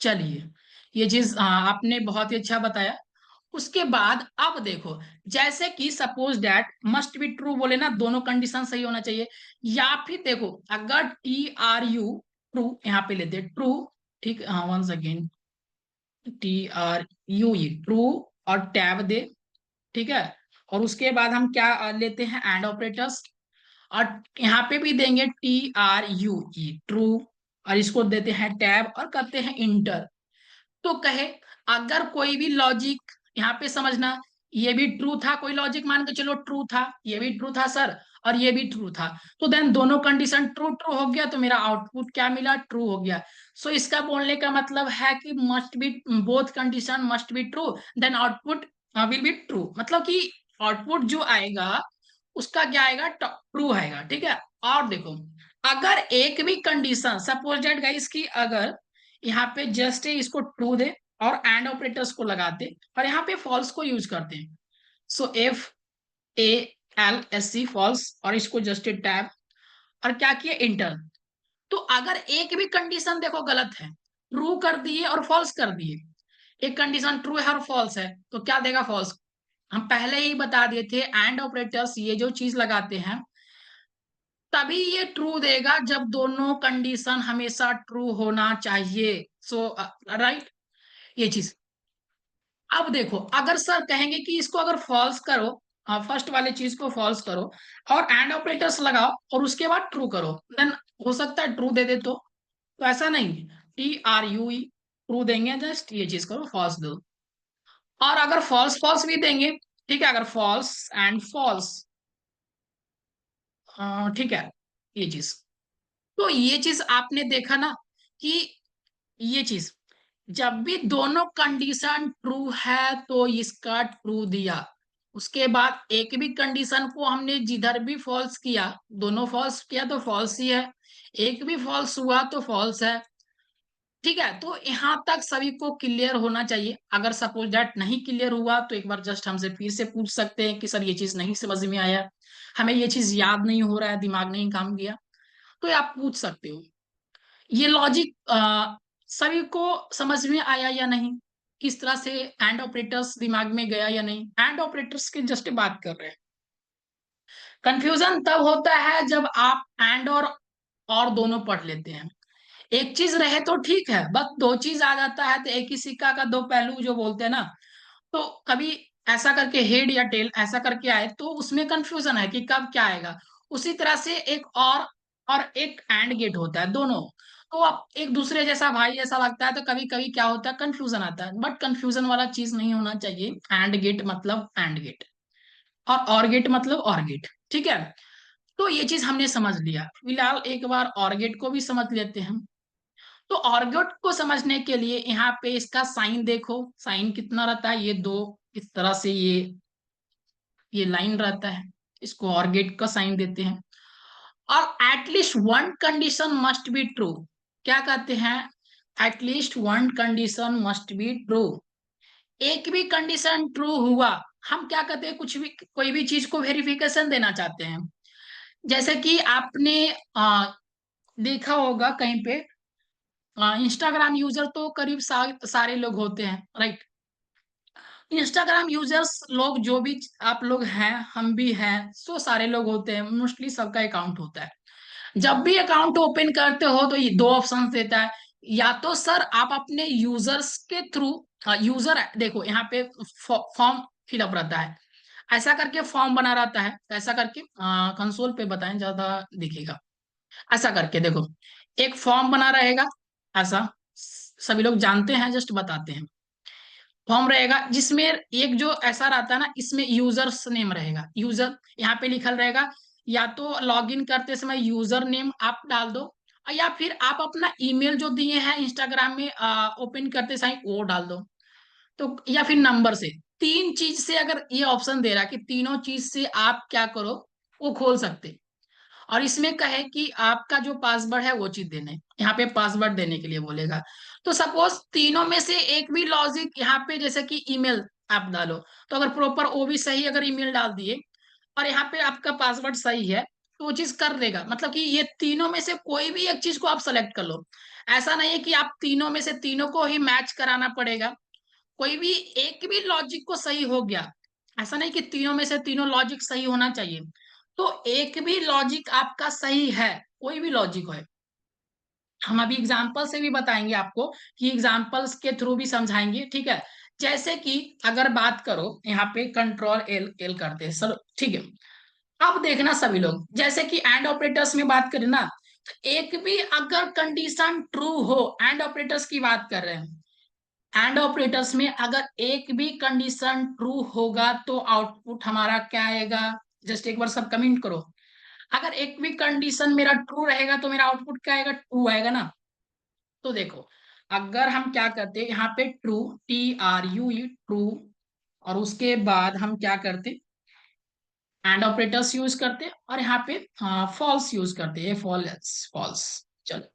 चलिए, ये चीज आपने बहुत ही अच्छा बताया। उसके बाद अब देखो, जैसे कि suppose that must be true बोले ना, दोनों कंडीशन सही होना चाहिए, या फिर देखो अगर TRU ट्रू यहाँ पे लेते ट्रू, ठीक, हाँ, वंस अगेन TRUE, ट्रू, और टैब दे, ठीक है। और उसके बाद हम क्या लेते हैं, एंड ऑपरेटर्स, और यहाँ पे भी देंगे TRUE, ट्रू, और इसको देते हैं टैब और करते हैं इंटर। तो कहे अगर कोई भी लॉजिक यहाँ पे समझना, ये भी ट्रू था, कोई लॉजिक मान के चलो ट्रू था, ये भी ट्रू था सर, और ये भी ट्रू था, तो देन दोनों कंडीशन ट्रू ट्रू हो गया, तो मेरा आउटपुट क्या मिला, ट्रू हो गया। सो इसका बोलने का मतलब है कि must be, both condition must be true, then output will be true, मतलब कि आउटपुट जो आएगा उसका क्या आएगा, ट्रू आएगा, ठीक है। और देखो, अगर एक भी कंडीशन, सपोज दैट गाइस की अगर यहाँ पे जस्ट इसको ट्रू दे और एंड ऑपरेटर्स को लगाते और यहाँ पे फॉल्स को यूज करते हैं, सो FALSC फॉल्स, और इसको जस्ट टैब, और क्या किया, इंटर। तो अगर एक भी कंडीशन देखो गलत है, ट्रू कर दिए और फॉल्स कर दिए, एक कंडीशन ट्रू है और फॉल्स है, तो क्या देगा, फॉल्स। हम पहले ही बता दिए थे एंड ऑपरेटर्स ये जो चीज लगाते हैं तभी ये ट्रू देगा जब दोनों कंडीशन हमेशा ट्रू होना चाहिए। सो राइट, ये चीज। अब देखो, अगर सर कहेंगे कि इसको अगर फॉल्स करो, फर्स्ट वाले चीज को फॉल्स करो और एंड ऑपरेटर्स लगाओ और उसके बाद ट्रू करो, देन हो सकता है ट्रू दे दे, तो ऐसा नहीं, TRUE ट्रू देंगे, जस्ट ये चीज करो, फॉल्स दो। और अगर फॉल्स फॉल्स भी देंगे, ठीक है, अगर फॉल्स एंड फॉल्स, ठीक है, ये चीज। तो ये चीज आपने देखा ना कि ये चीज, जब भी दोनों कंडीशन ट्रू है तो इसका ट्रू दिया, उसके बाद एक भी कंडीशन को हमने जिधर भी फॉल्स किया, दोनों फॉल्स किया तो फॉल्स ही है, एक भी फॉल्स हुआ तो फॉल्स है, ठीक है। तो यहाँ तक सभी को क्लियर होना चाहिए। अगर सपोज दैट नहीं क्लियर हुआ तो एक बार जस्ट हमसे फिर से पूछ सकते हैं कि सर ये चीज नहीं समझ में आया, हमें ये चीज याद नहीं हो रहा है, दिमाग नहीं काम किया, तो ये आप पूछ सकते हो। ये लॉजिक सभी को समझ में आया या नहीं, किस तरह से एंड ऑपरेटर्स दिमाग में गया या नहीं, एंड ऑपरेटर्स की जस्ट बात कर रहे हैं। कंफ्यूजन तब होता है जब आप एंड और दोनों पढ़ लेते हैं, एक चीज रहे तो ठीक है, बस दो चीज आ जाता है तो एक ही सिक्का का दो पहलू जो बोलते हैं ना, तो कभी ऐसा करके हेड या टेल ऐसा करके आए तो उसमें कंफ्यूजन है कि कब क्या आएगा। उसी तरह से एक और एक एंड गेट होता है, दोनों तो आप एक दूसरे जैसा भाई जैसा लगता है, तो कभी कभी क्या होता है, कंफ्यूजन आता है, बट कंफ्यूजन वाला चीज नहीं होना चाहिए। एंड गेट मतलब एंड गेट, और गेट मतलब और गेट, ठीक है। तो ये चीज हमने समझ लिया, फिलहाल एक बार और गेट को भी समझ लेते हैं। तो ऑर्गेट को समझने के लिए यहाँ पे इसका साइन देखो, साइन कितना रहता है, ये दो इस तरह से ये लाइन रहता है, इसको ऑर्गेट का साइन देते हैं। और at least one condition must be true, क्या कहते हैं, at least one condition must be true, एक भी कंडीशन ट्रू हुआ, हम क्या कहते हैं, कुछ भी कोई भी चीज को वेरिफिकेशन देना चाहते हैं। जैसे कि आपने देखा होगा कहीं पे, इंस्टाग्राम यूजर तो करीब सारे लोग होते हैं, राइट। इंस्टाग्राम यूजर्स लोग जो भी आप लोग हैं, हम भी हैं, सो सारे लोग होते हैं, मोस्टली सबका अकाउंट होता है। जब भी अकाउंट ओपन करते हो तो ये दो ऑप्शन देता है, या तो सर आप अपने यूजर्स के थ्रू, यूजर देखो यहाँ पे फॉर्म फिलअप रहता है, ऐसा करके फॉर्म बना रहता है, ऐसा करके कंसोल पे बताएं ज्यादा दिखेगा, ऐसा करके देखो, एक फॉर्म बना रहेगा, ऐसा सभी लोग जानते हैं, जस्ट बताते हैं। फॉर्म रहेगा जिसमें एक जो ऐसा रहता है ना, इसमें यूजर्स नेम रहेगा, यूजर यहाँ पे लिखल रहेगा, या तो लॉगिन करते समय यूजर नेम आप डाल दो, या फिर आप अपना ईमेल जो दिए हैं इंस्टाग्राम में ओपन करते समय वो डाल दो, तो या फिर नंबर से, तीन चीज से अगर ये ऑप्शन दे रहा है कि तीनों चीज से आप क्या करो, वो खोल सकते। और इसमें कहे कि आपका जो पासवर्ड है वो चीज देने, यहाँ पे पासवर्ड देने के लिए बोलेगा। तो सपोज तीनों में से एक भी लॉजिक यहाँ पे, जैसे कि ईमेल आप डालो, तो अगर प्रॉपर वो भी सही अगर ईमेल डाल दिए और यहाँ पे आपका पासवर्ड सही है, तो वो चीज कर देगा, मतलब कि ये तीनों में से कोई भी एक चीज को आप सेलेक्ट कर लो। ऐसा नहीं है कि आप तीनों में से तीनों को ही मैच कराना पड़ेगा, कोई भी एक भी लॉजिक को सही हो गया, ऐसा नहीं कि तीनों में से तीनों लॉजिक सही होना चाहिए, तो एक भी लॉजिक आपका सही है, कोई भी लॉजिक है, हम अभी एग्जाम्पल से भी बताएंगे आपको, कि एग्जाम्पल्स के थ्रू भी समझाएंगे, ठीक है। जैसे कि अगर बात करो यहाँ पे कंट्रोल एल एल करते हैं सर, ठीक है। अब देखना सभी लोग, जैसे कि एंड ऑपरेटर्स में बात करें ना, तो एक भी अगर कंडीशन ट्रू हो, एंड ऑपरेटर्स की बात कर रहे हैं, एंड ऑपरेटर्स में अगर एक भी कंडीशन ट्रू होगा तो आउटपुट हमारा क्या आएगा, जस्ट एक बार सब कमेंट करो। अगर एक भी कंडीशन मेरा ट्रू रहेगा तो मेरा आउटपुट क्या आएगा, ट्रू आएगा ना। तो देखो, अगर हम क्या करते हैं यहाँ पे ट्रू, TRUE ट्रू, और उसके बाद हम क्या करते, एंड ऑपरेटर्स यूज करते, और यहाँ पे फॉल्स यूज करते हैं, फॉल्स फॉल्स। चलो,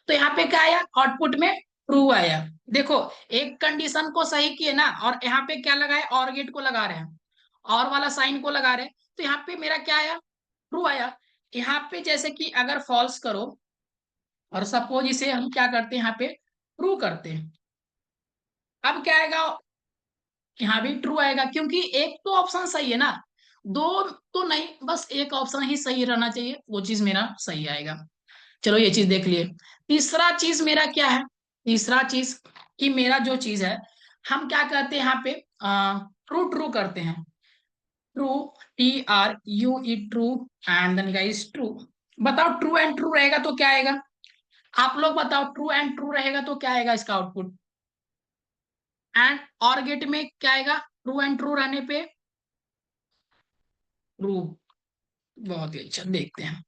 तो यहाँ पे क्या आया, आउटपुट में ट्रू आया। देखो, एक कंडीशन को सही किए ना, और यहाँ पे क्या लगाए, और गेट को लगा रहे हैं, और वाला साइन को लगा रहे हैं, तो यहाँ पे मेरा क्या आया, ट्रू आया। यहाँ पे जैसे कि अगर फॉल्स करो, और सपोज इसे हम क्या करते हैं यहाँ पे ट्रू करते हैं, अब क्या आएगा, यहाँ भी ट्रू आएगा, क्योंकि एक तो ऑप्शन सही है ना, दो तो नहीं, बस एक ऑप्शन ही सही रहना चाहिए, वो चीज मेरा सही आएगा। चलो ये चीज देख लिए। तीसरा चीज मेरा क्या है, तीसरा चीज कि मेरा जो चीज है, हम क्या करते हैं यहाँ पे ट्रू ट्रू करते हैं, true, TRUE true, and then guys true. बताओ ट्रू एंड ट्रू रहेगा तो क्या आएगा, आप लोग बताओ, ट्रू एंड ट्रू रहेगा तो क्या आएगा इसका आउटपुट, एंड और गेट में क्या आएगा, ट्रू एंड ट्रू रहने पे ट्रू। बहुत ही अच्छा, देखते हैं।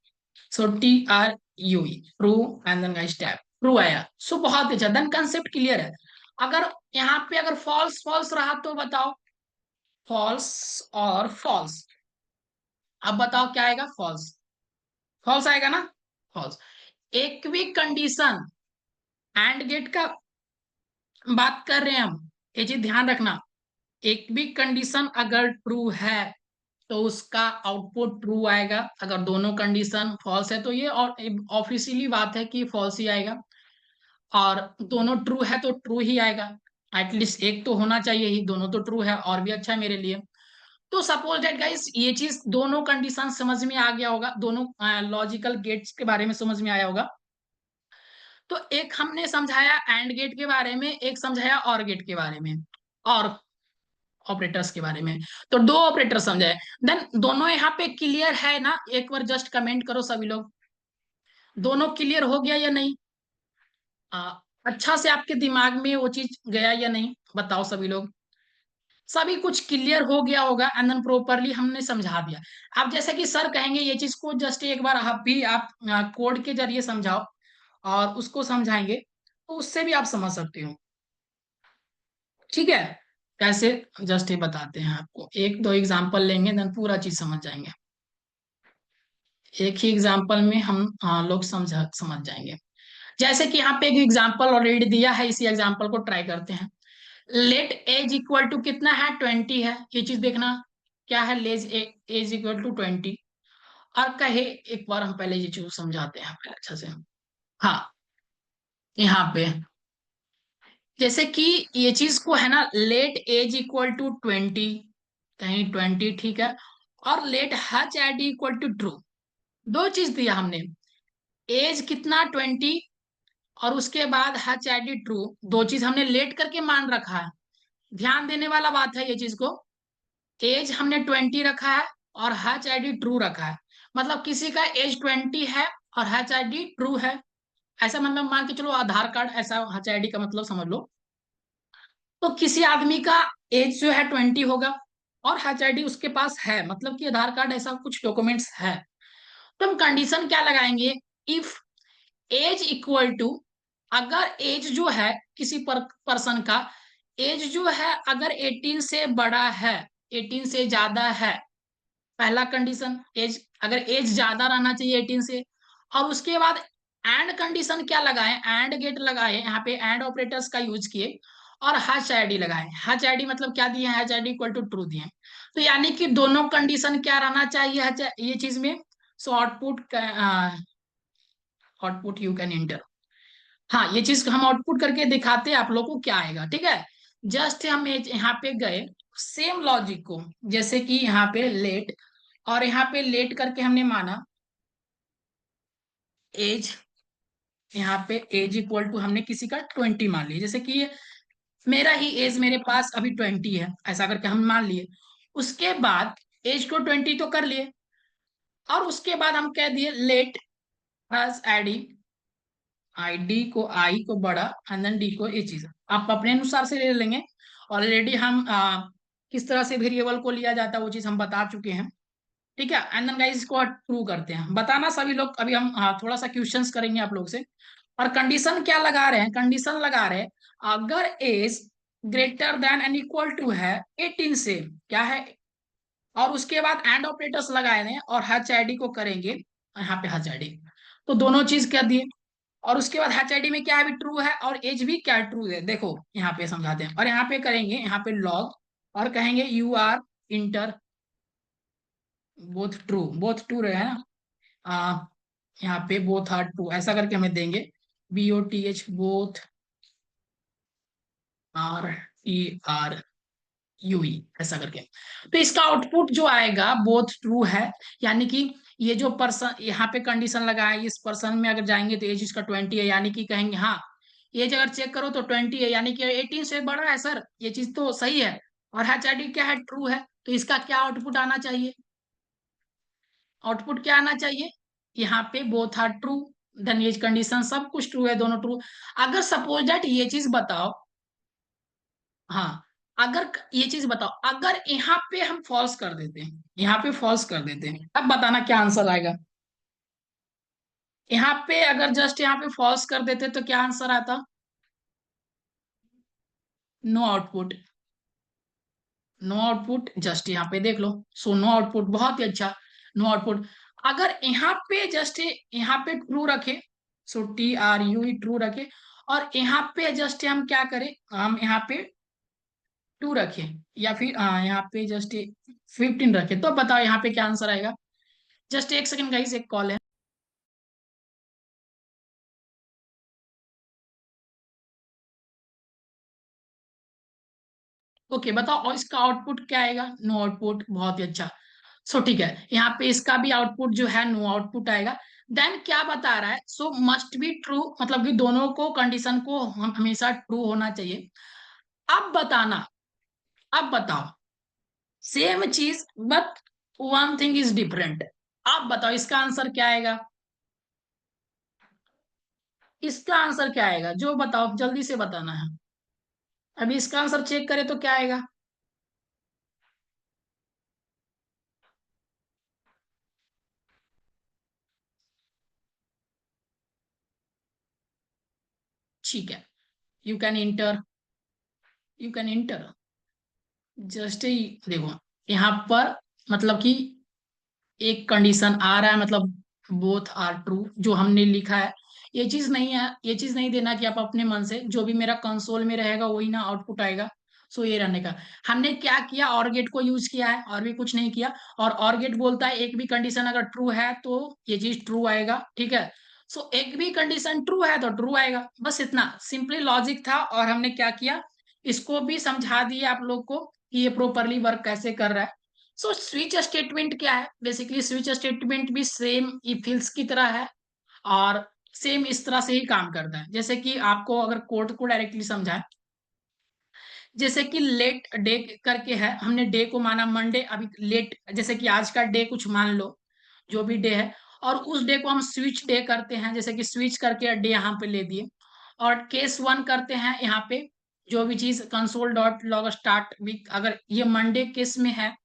So TRUE true, and then guys tab true आया। सो बहुत ही अच्छा, देन कंसेप्ट क्लियर है। अगर यहाँ पे अगर फॉल्स फॉल्स रहा तो बताओ, फॉल्स और फॉल्स, अब बताओ क्या आएगा, फॉल्स, फॉल्स आएगा ना, फॉल्स। एक भी कंडीशन, एंड गेट का बात कर रहे हैं हम, ये चीज ध्यान रखना, एक भी कंडीशन अगर ट्रू है तो उसका आउटपुट ट्रू आएगा, अगर दोनों कंडीशन फॉल्स है तो ये और ऑफिशियली बात है कि फॉल्स ही आएगा, और दोनों ट्रू है तो ट्रू ही आएगा, एटलीस्ट एक तो होना चाहिए ही, दोनों तो ट्रू है और भी अच्छा है मेरे लिए। तो सपोज दैट गाइस, ये चीज दोनों कंडीशन समझ में आ गया होगा, दोनों लॉजिकल गेट्स के बारे में समझ में आया होगा। तो एक हमने समझाया एंड गेट के बारे में, एक समझाया और गेट के बारे में, और ऑपरेटर्स के बारे में। तो दो ऑपरेटर समझाए, देन दोनों यहाँ पे क्लियर है ना, एक बार जस्ट कमेंट करो सभी लोग, दोनों क्लियर हो गया या नहीं, अच्छा से आपके दिमाग में वो चीज गया या नहीं, बताओ सभी लोग। सभी कुछ क्लियर हो गया होगा, एंड देन प्रॉपरली हमने समझा दिया। अब जैसे कि सर कहेंगे ये चीज को जस्ट एक बार आप भी आप कोड के जरिए समझाओ, और उसको समझाएंगे तो उससे भी आप समझ सकते हो, ठीक है। कैसे, जस्ट ये बताते हैं आपको, एक दो एग्जांपल लेंगे देन पूरा चीज समझ जाएंगे। एक ही एग्जांपल में हम लोग समझ जाएंगे। जैसे कि यहाँ पे एक एग्जांपल ऑलरेडी दिया है, इसी एग्जांपल को ट्राई करते हैं। लेट एज इक्वल टू कितना है, 20 है, ये चीज देखना क्या है, लेज एज इक्वल टू 20, और कहे एक बार हम पहले ये चीज समझाते हैं पहले अच्छा से। हाँ, यहाँ पे जैसे कि ये चीज को है ना, लेट एज इक्वल टू 20, कहीं 20 ठीक है, और let has ID equal to true, दो चीज दिया हमने, एज कितना 20, और उसके बाद हच एड ट्रू, दो चीज हमने लेट करके मान रखा है। ध्यान देने वाला बात है ये चीज को, एज हमने 20 रखा है और हच आईडी ट्रू रखा है, मतलब किसी का एज 20 है और हच आईडी ट्रू है, ऐसा मतलब मान के चलो आधार कार्ड, ऐसा हच आईडी का मतलब समझ लो। तो किसी आदमी का एज जो है 20 होगा, और हच आईडी उसके पास है, मतलब कि आधार कार्ड ऐसा कुछ डॉक्यूमेंट्स है। तो हम कंडीशन क्या लगाएंगे, इफ एज इक्वल टू, अगर एज जो है किसी पर्सन का एज जो है अगर 18 से बड़ा है, 18 से ज्यादा है, पहला कंडीशन एज, अगर एज ज्यादा रहना चाहिए 18 से, और उसके बाद एंड कंडीशन क्या लगाए, एंड गेट लगाए, यहाँ पे एंड ऑपरेटर्स का यूज किए, और हच आईडी लगाए, हच आईडी मतलब क्या दिए, has ID equal to true दिए। तो यानी कि दोनों कंडीशन क्या रहना चाहिए ये चीज में, so output you can inter. हाँ, ये चीज हम आउटपुट करके दिखाते हैं आप लोग को क्या आएगा, ठीक है। जस्ट हम यहाँ पे गए, सेम लॉजिक को, जैसे कि यहाँ पे लेट, और यहाँ पे लेट करके हमने माना एज यहाँ पे एज इक्वल टू हमने किसी का 20 मान लिया, जैसे कि मेरा ही एज मेरे पास अभी 20 है, ऐसा करके हम मान लिए। उसके बाद एज को 20 तो कर लिए, और उसके बाद हम कह दिए लेट अस एडिंग आई, डी को आई को बड़ा एंड देन डी को ये चीज आप अपने अनुसार से ले लेंगे। ऑलरेडी हम किस तरह से वेरिएबल को लिया जाता है वो चीज हम बता चुके हैं, ठीक है। एंड देन गाइस इसको प्रूव करते हैं, बताना सभी लोग। अभी हम थोड़ा सा क्वेश्चंस करेंगे आप लोग से। और कंडीशन क्या लगा रहे हैं, कंडीशन लगा रहे हैं अगर age greater than and equal to है 18 से, क्या है, और उसके बाद एंड ऑपरेटर्स लगाए हैं और हच आईडी को करेंगे, यहाँ पे हच आईडी, तो दोनों चीज कर दिए। और उसके बाद हच आईडी में क्या है, भी ट्रू है, और एज भी क्या ट्रू है, देखो यहाँ पे समझाते हैं। और यहाँ पे करेंगे, यहाँ पे लॉग, और कहेंगे you are enter both true रहे हैं ना, यहाँ पे बोथ आर ट्रू ऐसा करके हमें देंगे, BOTH बोथ RER UI ऐसा करके। तो इसका आउटपुट जो आएगा बोथ ट्रू है, यानी कि ये जो पर्सन यहाँ पे कंडीशन लगा है, इस पर्सन में अगर जाएंगे तो एज इसका 20 है, यानी कि कहेंगे हाँ एज अगर चेक करो तो 20 है, यानी कि 18 से बड़ा है सर, ये चीज तो सही है। और HID क्या है, ट्रू है, तो इसका क्या आउटपुट आना चाहिए, आउटपुट क्या आना चाहिए, यहाँ पे both are true, then age condition सब कुछ ट्रू है, दोनों ट्रू। अगर सपोज दैट ये चीज बताओ, हाँ, अगर ये चीज बताओ अगर यहाँ पे हम फॉल्स कर देते हैं, यहाँ पे फॉल्स कर देते हैं, अब बताना क्या आंसर आएगा। यहाँ पे अगर जस्ट यहाँ पे फॉल्स कर देते तो क्या आंसर आता, no output, no output, just यहाँ पे देख लो, सो नो आउटपुट, बहुत ही अच्छा, नो आउटपुट। अगर यहाँ पे जस्ट यहाँ पे ट्रू रखे, सो TRU ट्रू रखे, और यहाँ पे जस्ट हम क्या करें, हम यहाँ पे 2 रखें, या फिर यहाँ पे जस्ट 15 रखें, तो बताओ यहाँ पे क्या आंसर आएगा। जस्ट एक सेकंड गाइस, एक कॉल है। ओके बताओ, और इसका आउटपुट क्या आएगा, नो आउटपुट, बहुत ही अच्छा। सो ठीक है, यहाँ पे इसका भी आउटपुट जो है नो आउटपुट आएगा। देन क्या बता रहा है, सो मस्ट बी ट्रू, मतलब कि दोनों को कंडीशन को हमेशा ट्रू होना चाहिए। अब बताना, अब बताओ सेम चीज but one thing is different. आप बताओ इसका आंसर क्या आएगा, इसका आंसर क्या आएगा, जो बताओ जल्दी से बताना है। अभी इसका आंसर चेक करें तो क्या आएगा, ठीक है, you can inter, you can inter, just देखो यहाँ पर, मतलब कि एक कंडीशन आ रहा है, मतलब बोथ आर ट्रू जो हमने लिखा है, ये चीज नहीं है, ये चीज नहीं देना कि आप अपने मन से, जो भी मेरा कंसोल में रहेगा वही ना आउटपुट आएगा। सो ये रहने का, हमने क्या किया, और गेट को यूज किया है, और भी कुछ नहीं किया। और गेट बोलता है एक भी कंडीशन अगर ट्रू है तो ये चीज ट्रू आएगा, ठीक है। सो एक भी कंडीशन ट्रू है तो ट्रू आएगा, बस इतना सिंपली लॉजिक था। और हमने क्या किया, इसको भी समझा दिया आप लोग को कि ये प्रॉपरली वर्क कैसे कर रहा है। सो स्विच स्टेटमेंट क्या है, बेसिकली स्विच स्टेटमेंट भी सेम इफ एल्स की तरह है, और सेम इस तरह से ही काम करता है। जैसे कि आपको अगर कोड को डायरेक्टली समझाए, जैसे कि लेट डे करके है, हमने डे को माना मंडे, अभी लेट जैसे कि आज का डे कुछ मान लो, जो भी डे है, और उस डे को हम स्विच डे करते हैं, जैसे कि स्विच करके डे यहाँ पे ले दिए। और केस 1 करते हैं यहाँ पे, जो भी चीज console dot log start week, अगर ये मंडे केस में है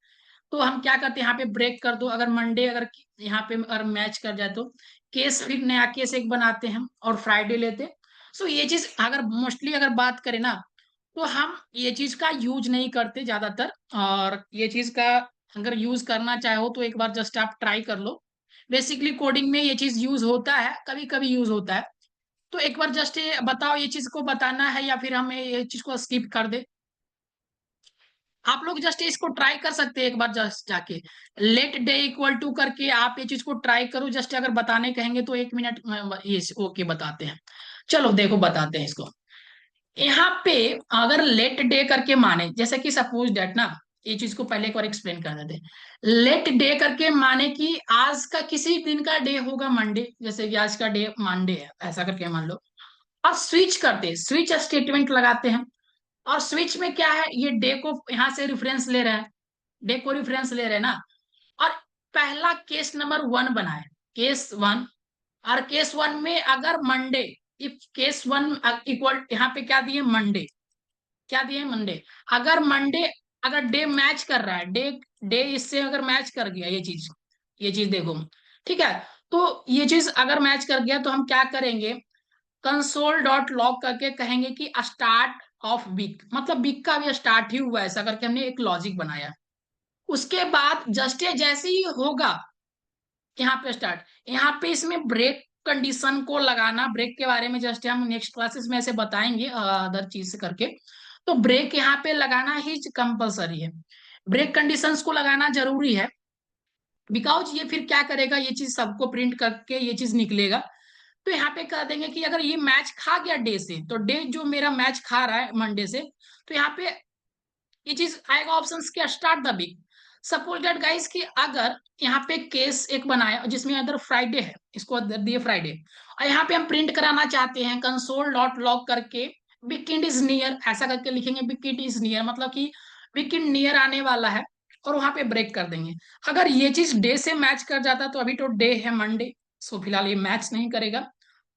तो हम क्या करते हैं, यहाँ पे ब्रेक कर दो, अगर मंडे अगर यहाँ पे अगर मैच कर जाए तो केस, फिर नया केस एक बनाते हैं और फ्राइडे लेते हैं। सो ये चीज अगर मोस्टली अगर बात करें ना, तो हम ये चीज का यूज नहीं करते ज्यादातर। और ये चीज का अगर यूज करना चाहो तो एक बार जस्ट आप ट्राई कर लो, बेसिकली कोडिंग में ये चीज यूज होता है, कभी कभी यूज होता है। तो एक बार जस्ट बताओ ये चीज को बताना है या फिर हमें ये चीज को स्किप कर दे। आप लोग जस्ट इसको ट्राई कर सकते हैं एक बार, जस्ट जाके लेट डे इक्वल टू करके आप ये चीज को ट्राई करो। जस्ट अगर बताने कहेंगे तो 1 मिनट ये ओके बताते हैं। चलो देखो बताते हैं इसको। यहाँ पे अगर लेट डे करके माने, जैसे कि सपोज डेट ना, ये चीज को पहले एक बार एक्सप्लेन कर देते हैं। लेट डे करके माने कि आज का किसी दिन का डे होगा मंडे, जैसे कि आज का डे मंडे है ऐसा करके मान लो। और स्विच करते हैं, स्विच स्टेटमेंट लगाते हैं। और स्विच में क्या है, ये डे को यहाँ से रेफरेंस ले रहे हैं, डे को रेफरेंस ले रहे हैं ना। और पहला केस नंबर 1 बनाए, केस 1। और केस 1 में अगर मंडे, इफ केस 1 इक्वल, यहाँ पे क्या दिए मंडे, क्या दिए मंडे। अगर मंडे, अगर डे मैच कर रहा है, डे डे इससे अगर मैच कर गया, ये चीज देखो, ठीक है। तो ये चीज अगर मैच कर गया तो हम क्या करेंगे, कंसोल डॉट लॉग करके कहेंगे कि स्टार्ट ऑफ वीक, मतलब वीक का भी स्टार्ट ही हुआ है, ऐसा करके हमने एक लॉजिक बनाया। उसके बाद जस्ट जैसे ही होगा यहाँ पे स्टार्ट, यहाँ पे इसमें ब्रेक कंडीशन को लगाना, ब्रेक के बारे में जस्ट हम नेक्स्ट क्लासेस में ऐसे बताएंगे अदर चीज से करके। तो ब्रेक यहाँ पे लगाना ही कंपलसरी है, ब्रेक कंडीशंस को लगाना जरूरी है। बिकॉज ये फिर क्या करेगा, ये चीज सबको प्रिंट करके ये चीज निकलेगा। तो यहाँ पे कर देंगे कि अगर ये मैच खा गया डे से, तो डे जो मेरा मैच खा रहा है मंडे से, तो यहाँ पे ये चीज आएगा ऑप्शन के start the week. Suppose that guys कि अगर यहाँ पे केस एक बनाया जिसमें अदर फ्राइडे है, इसको अदर दिए फ्राइडे, और यहाँ पे हम प्रिंट कराना चाहते हैं कंसोल डॉट लॉग करके वीकेंड इज नियर, ऐसा करके लिखेंगे वीकेंड इज नियर, मतलब कि वीकेंड नियर आने वाला है। और वहां पे ब्रेक कर देंगे। अगर ये चीज डे से मैच कर जाता तो अभी तो डे है मंडे, सो फिलहाल ये मैच नहीं करेगा,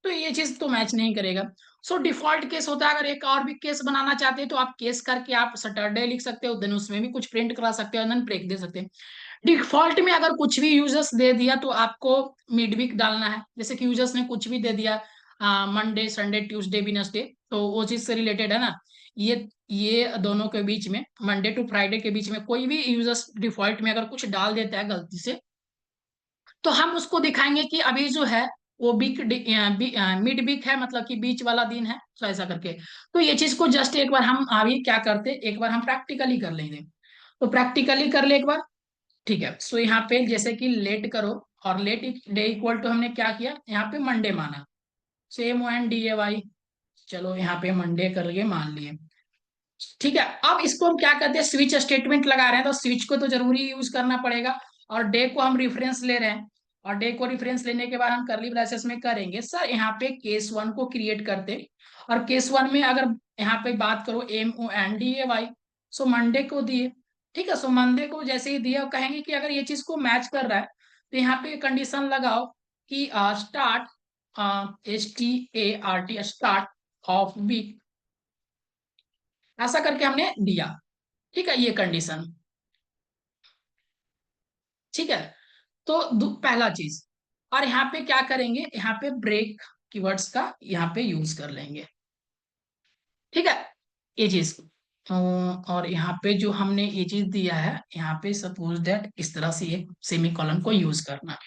तो ये चीज तो मैच नहीं करेगा। सो डिफॉल्ट केस होता है, अगर एक और भी केस बनाना चाहते हैं तो आप केस करके आप सैटरडे लिख सकते हो, देन उसमें भी कुछ प्रिंट करा सकते हो, देन ब्रेक दे सकते हैं। डिफॉल्ट में अगर कुछ भी यूजर्स दे दिया तो आपको मिड वीक डालना है, जैसे कि यूजर्स ने कुछ भी दे दिया, मंडे संडे ट्यूसडे वेडनेसडे, तो वो चीज से रिलेटेड है ना। ये दोनों के बीच में, मंडे टू फ्राइडे के बीच में कोई भी यूजर्स डिफॉल्ट में अगर कुछ डाल देता है गलती से, तो हम उसको दिखाएंगे कि अभी जो है वो मिड वीक है, मतलब कि बीच वाला दिन है, तो ऐसा करके। तो ये चीज को जस्ट एक बार हम अभी क्या करते, एक बार हम प्रैक्टिकली कर लेंगे। तो प्रैक्टिकली कर ले एक बार, ठीक है। सो यहाँ पे जैसे कि लेट करो, और लेट डे इक्वल टू हमने क्या किया, यहाँ पे मंडे माना, same and D A Y, चलो यहाँ पे मंडे करके मान लिए, ठीक है। अब इसको हम क्या करते हैं, स्विच स्टेटमेंट लगा रहे हैं, तो स्विच को तो जरूरी यूज करना पड़ेगा। और डे को हम रिफरेंस ले रहे हैं, और डे को रेफरेंस लेने के बाद हम करली ब्रैकेट्स में करेंगे सर, यहाँ पे केस 1 को क्रिएट करते। और केस 1 में अगर यहाँ पे बात करो MONDAY, सो मंडे को दिए, ठीक है। सो मंडे को जैसे ही दिया, कहेंगे कि अगर ये चीज को मैच कर रहा है तो यहाँ पे कंडीशन लगाओ कि start, START, start of week, ऐसा करके हमने दिया, ठीक है, ये कंडीशन, ठीक है। तो पहला चीज, और यहाँ पे क्या करेंगे, यहाँ पे ब्रेक कीवर्ड्स का यहाँ पे यूज कर लेंगे, ठीक है, ये चीज। और यहाँ पे जो हमने ये चीज दिया है, यहाँ पे सपोज दैट इस तरह से एक सेमी कॉलन को यूज करना।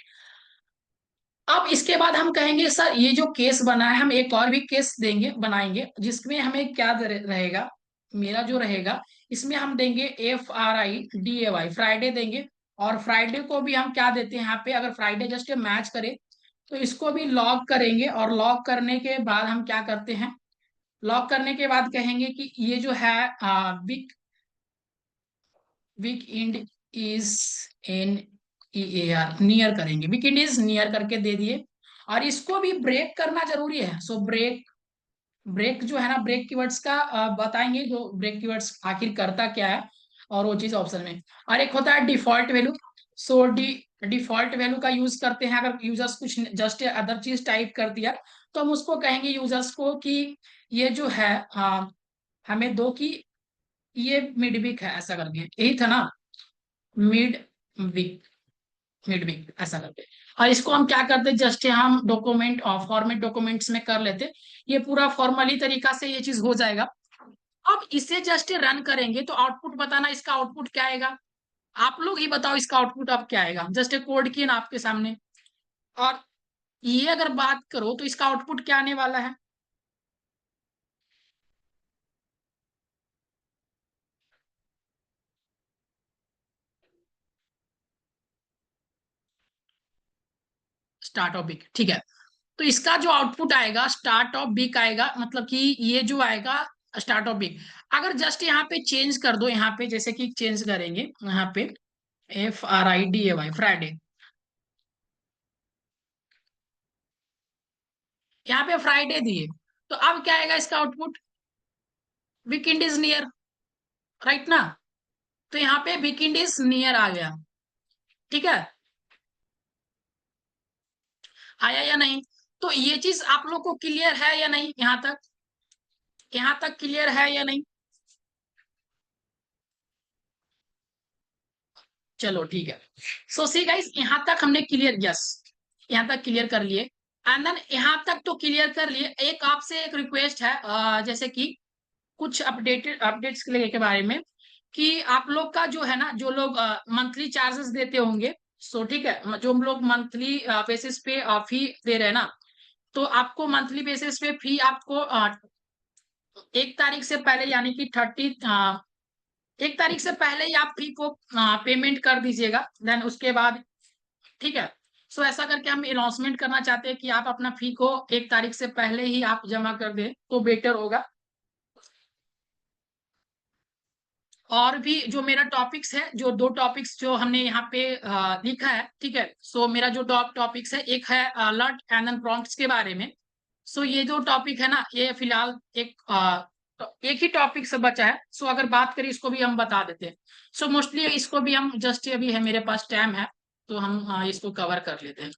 अब इसके बाद हम कहेंगे सर, ये जो केस बना है, हम एक और भी केस देंगे, बनाएंगे, जिसमें हमें क्या रहेगा, मेरा जो रहेगा, इसमें हम देंगे FRIDAY, फ्राइडे देंगे। और फ्राइडे को भी हम क्या देते हैं, यहाँ पे अगर फ्राइडे जस्ट मैच करे तो इसको भी लॉग करेंगे। और लॉग करने के बाद हम क्या करते हैं, लॉग करने के बाद कहेंगे कि ये जो है week, weekend is NEAR, near करेंगे, वीक एंड इज नियर करके दे दिए। और इसको भी ब्रेक करना जरूरी है, सो ब्रेक, ब्रेक जो है ना, ब्रेक कीवर्ड्स का बताएंगे, जो ब्रेक कीवर्ड्स आखिर करता क्या है, और वो चीज ऑप्शन में। और एक होता है डिफॉल्ट वैल्यू, सो डिफॉल्ट वैल्यू का यूज करते हैं, अगर यूजर्स कुछ जस्ट अदर चीज टाइप कर दिया, तो हम उसको कहेंगे यूजर्स को कि ये जो है हमें दो कि ये मिड वीक है, ऐसा करके, यही था ना, मिड वीक, मिड वीक ऐसा करके। और इसको हम क्या करते, जस्ट हम डॉक्यूमेंट और फॉर्मेट डॉक्यूमेंट्स में कर लेते, ये पूरा फॉर्मली तरीका से ये चीज हो जाएगा। अब इसे जस्ट रन करेंगे तो आउटपुट बताना, इसका आउटपुट क्या आएगा, आप लोग ही बताओ इसका आउटपुट अब क्या आएगा, जस्ट कोड किए ना आपके सामने। और ये अगर बात करो तो इसका आउटपुट क्या आने वाला है, स्टार्ट ऑफ वीक, ठीक है। तो इसका जो आउटपुट आएगा स्टार्ट ऑफ वीक आएगा, मतलब कि ये जो आएगा स्टार्ट ऑफ वीक। अगर जस्ट यहाँ पे चेंज कर दो, यहाँ पे जैसे कि चेंज करेंगे यहाँ पे FRIDAY फ्राइडे, यहाँ पे फ्राइडे दिए, तो अब क्या आएगा इसका output, weekend is near, right ना। तो यहाँ पे वीकेंड इज नियर आ गया, ठीक है, आया या नहीं। तो ये चीज आप लोग को क्लियर है या नहीं, यहाँ तक, यहाँ तक क्लियर है या नहीं। चलो ठीक है। सो सी गाइस, यहाँ तक हमने क्लियर, यस, यहाँ तक क्लियर कर लिए। एंड देन यहाँ तक तो क्लियर कर लिए, एक आपसे एक रिक्वेस्ट है, जैसे कि कुछ अपडेट्स के बारे में, कि आप लोग का जो है ना, जो लोग मंथली चार्जेस देते होंगे, सो ठीक है, जो हम लोग मंथली बेसिस पे फी दे रहे हैं ना, तो आपको मंथली बेसिस पे फी आपको 1 तारीख से पहले, यानी कि 1 तारीख से पहले ही आप फी को पेमेंट कर दीजिएगा, देन उसके बाद, ठीक है। सो ऐसा करके हम अनाउंसमेंट करना चाहते हैं कि आप अपना फी को 1 तारीख से पहले ही आप जमा कर दें तो बेटर होगा। और भी जो मेरा टॉपिक्स है, जो 2 टॉपिक्स जो हमने यहाँ पे लिखा है, ठीक है। सो मेरा जो टॉपिक्स है, एक है अलर्ट एंड देन प्रॉम्प्ट्स के बारे में। सो ये जो टॉपिक है ना, ये फिलहाल एक ही टॉपिक से बचा है। सो अगर बात करें, इसको भी हम बता देते हैं। सो मोस्टली इसको भी हम जस्ट, अभी है मेरे पास टाइम है, तो हम इसको कवर कर लेते हैं।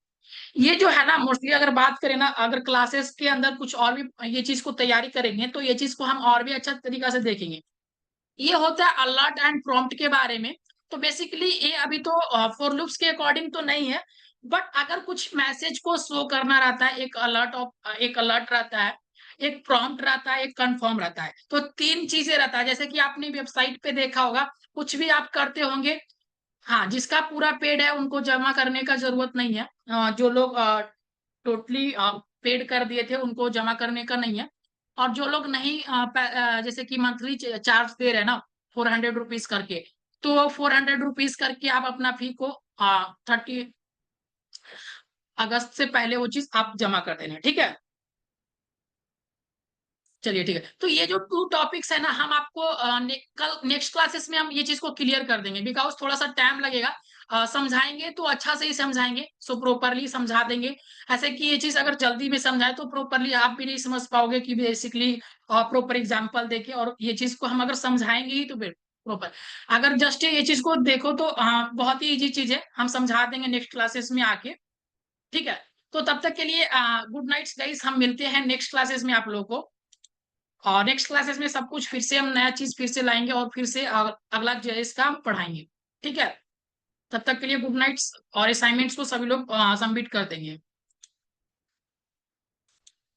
ये जो है ना, मोस्टली अगर बात करें ना, अगर क्लासेस के अंदर कुछ और भी ये चीज को तैयारी करेंगे, तो ये चीज को हम और भी अच्छा तरीका से देखेंगे। ये होता है अलर्ट एंड प्रॉम्प्ट के बारे में। तो बेसिकली ये अभी तो फॉर लूप्स के अकॉर्डिंग तो नहीं है, बट अगर कुछ मैसेज को शो करना रहता है, एक अलर्ट रहता है, एक प्रॉम्प्ट रहता है, एक कंफर्म रहता है, तो 3 चीजें रहता है। जैसे कि आपने वेबसाइट पे देखा होगा, कुछ भी आप करते होंगे, हाँ, जिसका पूरा पेड है उनको जमा करने का जरूरत नहीं है, जो लोग टोटली पेड कर दिए थे उनको जमा करने का नहीं है। और जो लोग नहीं जैसे कि मंथली चार्ज दे रहे हैं ना, 400 रुपीज करके, तो 400 रुपीज करके आप अपना फी को 30 अगस्त से पहले वो चीज आप जमा कर देना, ठीक है। चलिए ठीक है, तो ये जो 2 टॉपिक्स है ना, हम आपको कल नेक्स्ट क्लासेस में हम ये चीज को क्लियर कर देंगे, बिकॉज थोड़ा सा टाइम लगेगा। समझाएंगे तो अच्छा से ही समझाएंगे, सो प्रॉपरली समझा देंगे। ऐसे कि ये चीज अगर जल्दी में समझाए तो प्रॉपरली आप भी नहीं समझ पाओगे, कि बेसिकली प्रॉपर एग्जाम्पल देके, और ये चीज को हम अगर समझाएंगे ही तो प्रॉपर, अगर जस्ट ये चीज को देखो तो बहुत ही इजी चीज है, हम समझा देंगे नेक्स्ट क्लासेस में आके, ठीक है। तो तब तक के लिए गुड नाइट्स गाइस, हम मिलते हैं नेक्स्ट क्लासेस में आप लोगों को। और नेक्स्ट क्लासेस में सब कुछ फिर से हम नया चीज फिर से लाएंगे, और फिर से अगला जेएस का पढ़ाएंगे, ठीक है। तब तक के लिए गुड नाइट्स, और असाइनमेंट्स को सभी लोग सबमिट कर देंगे।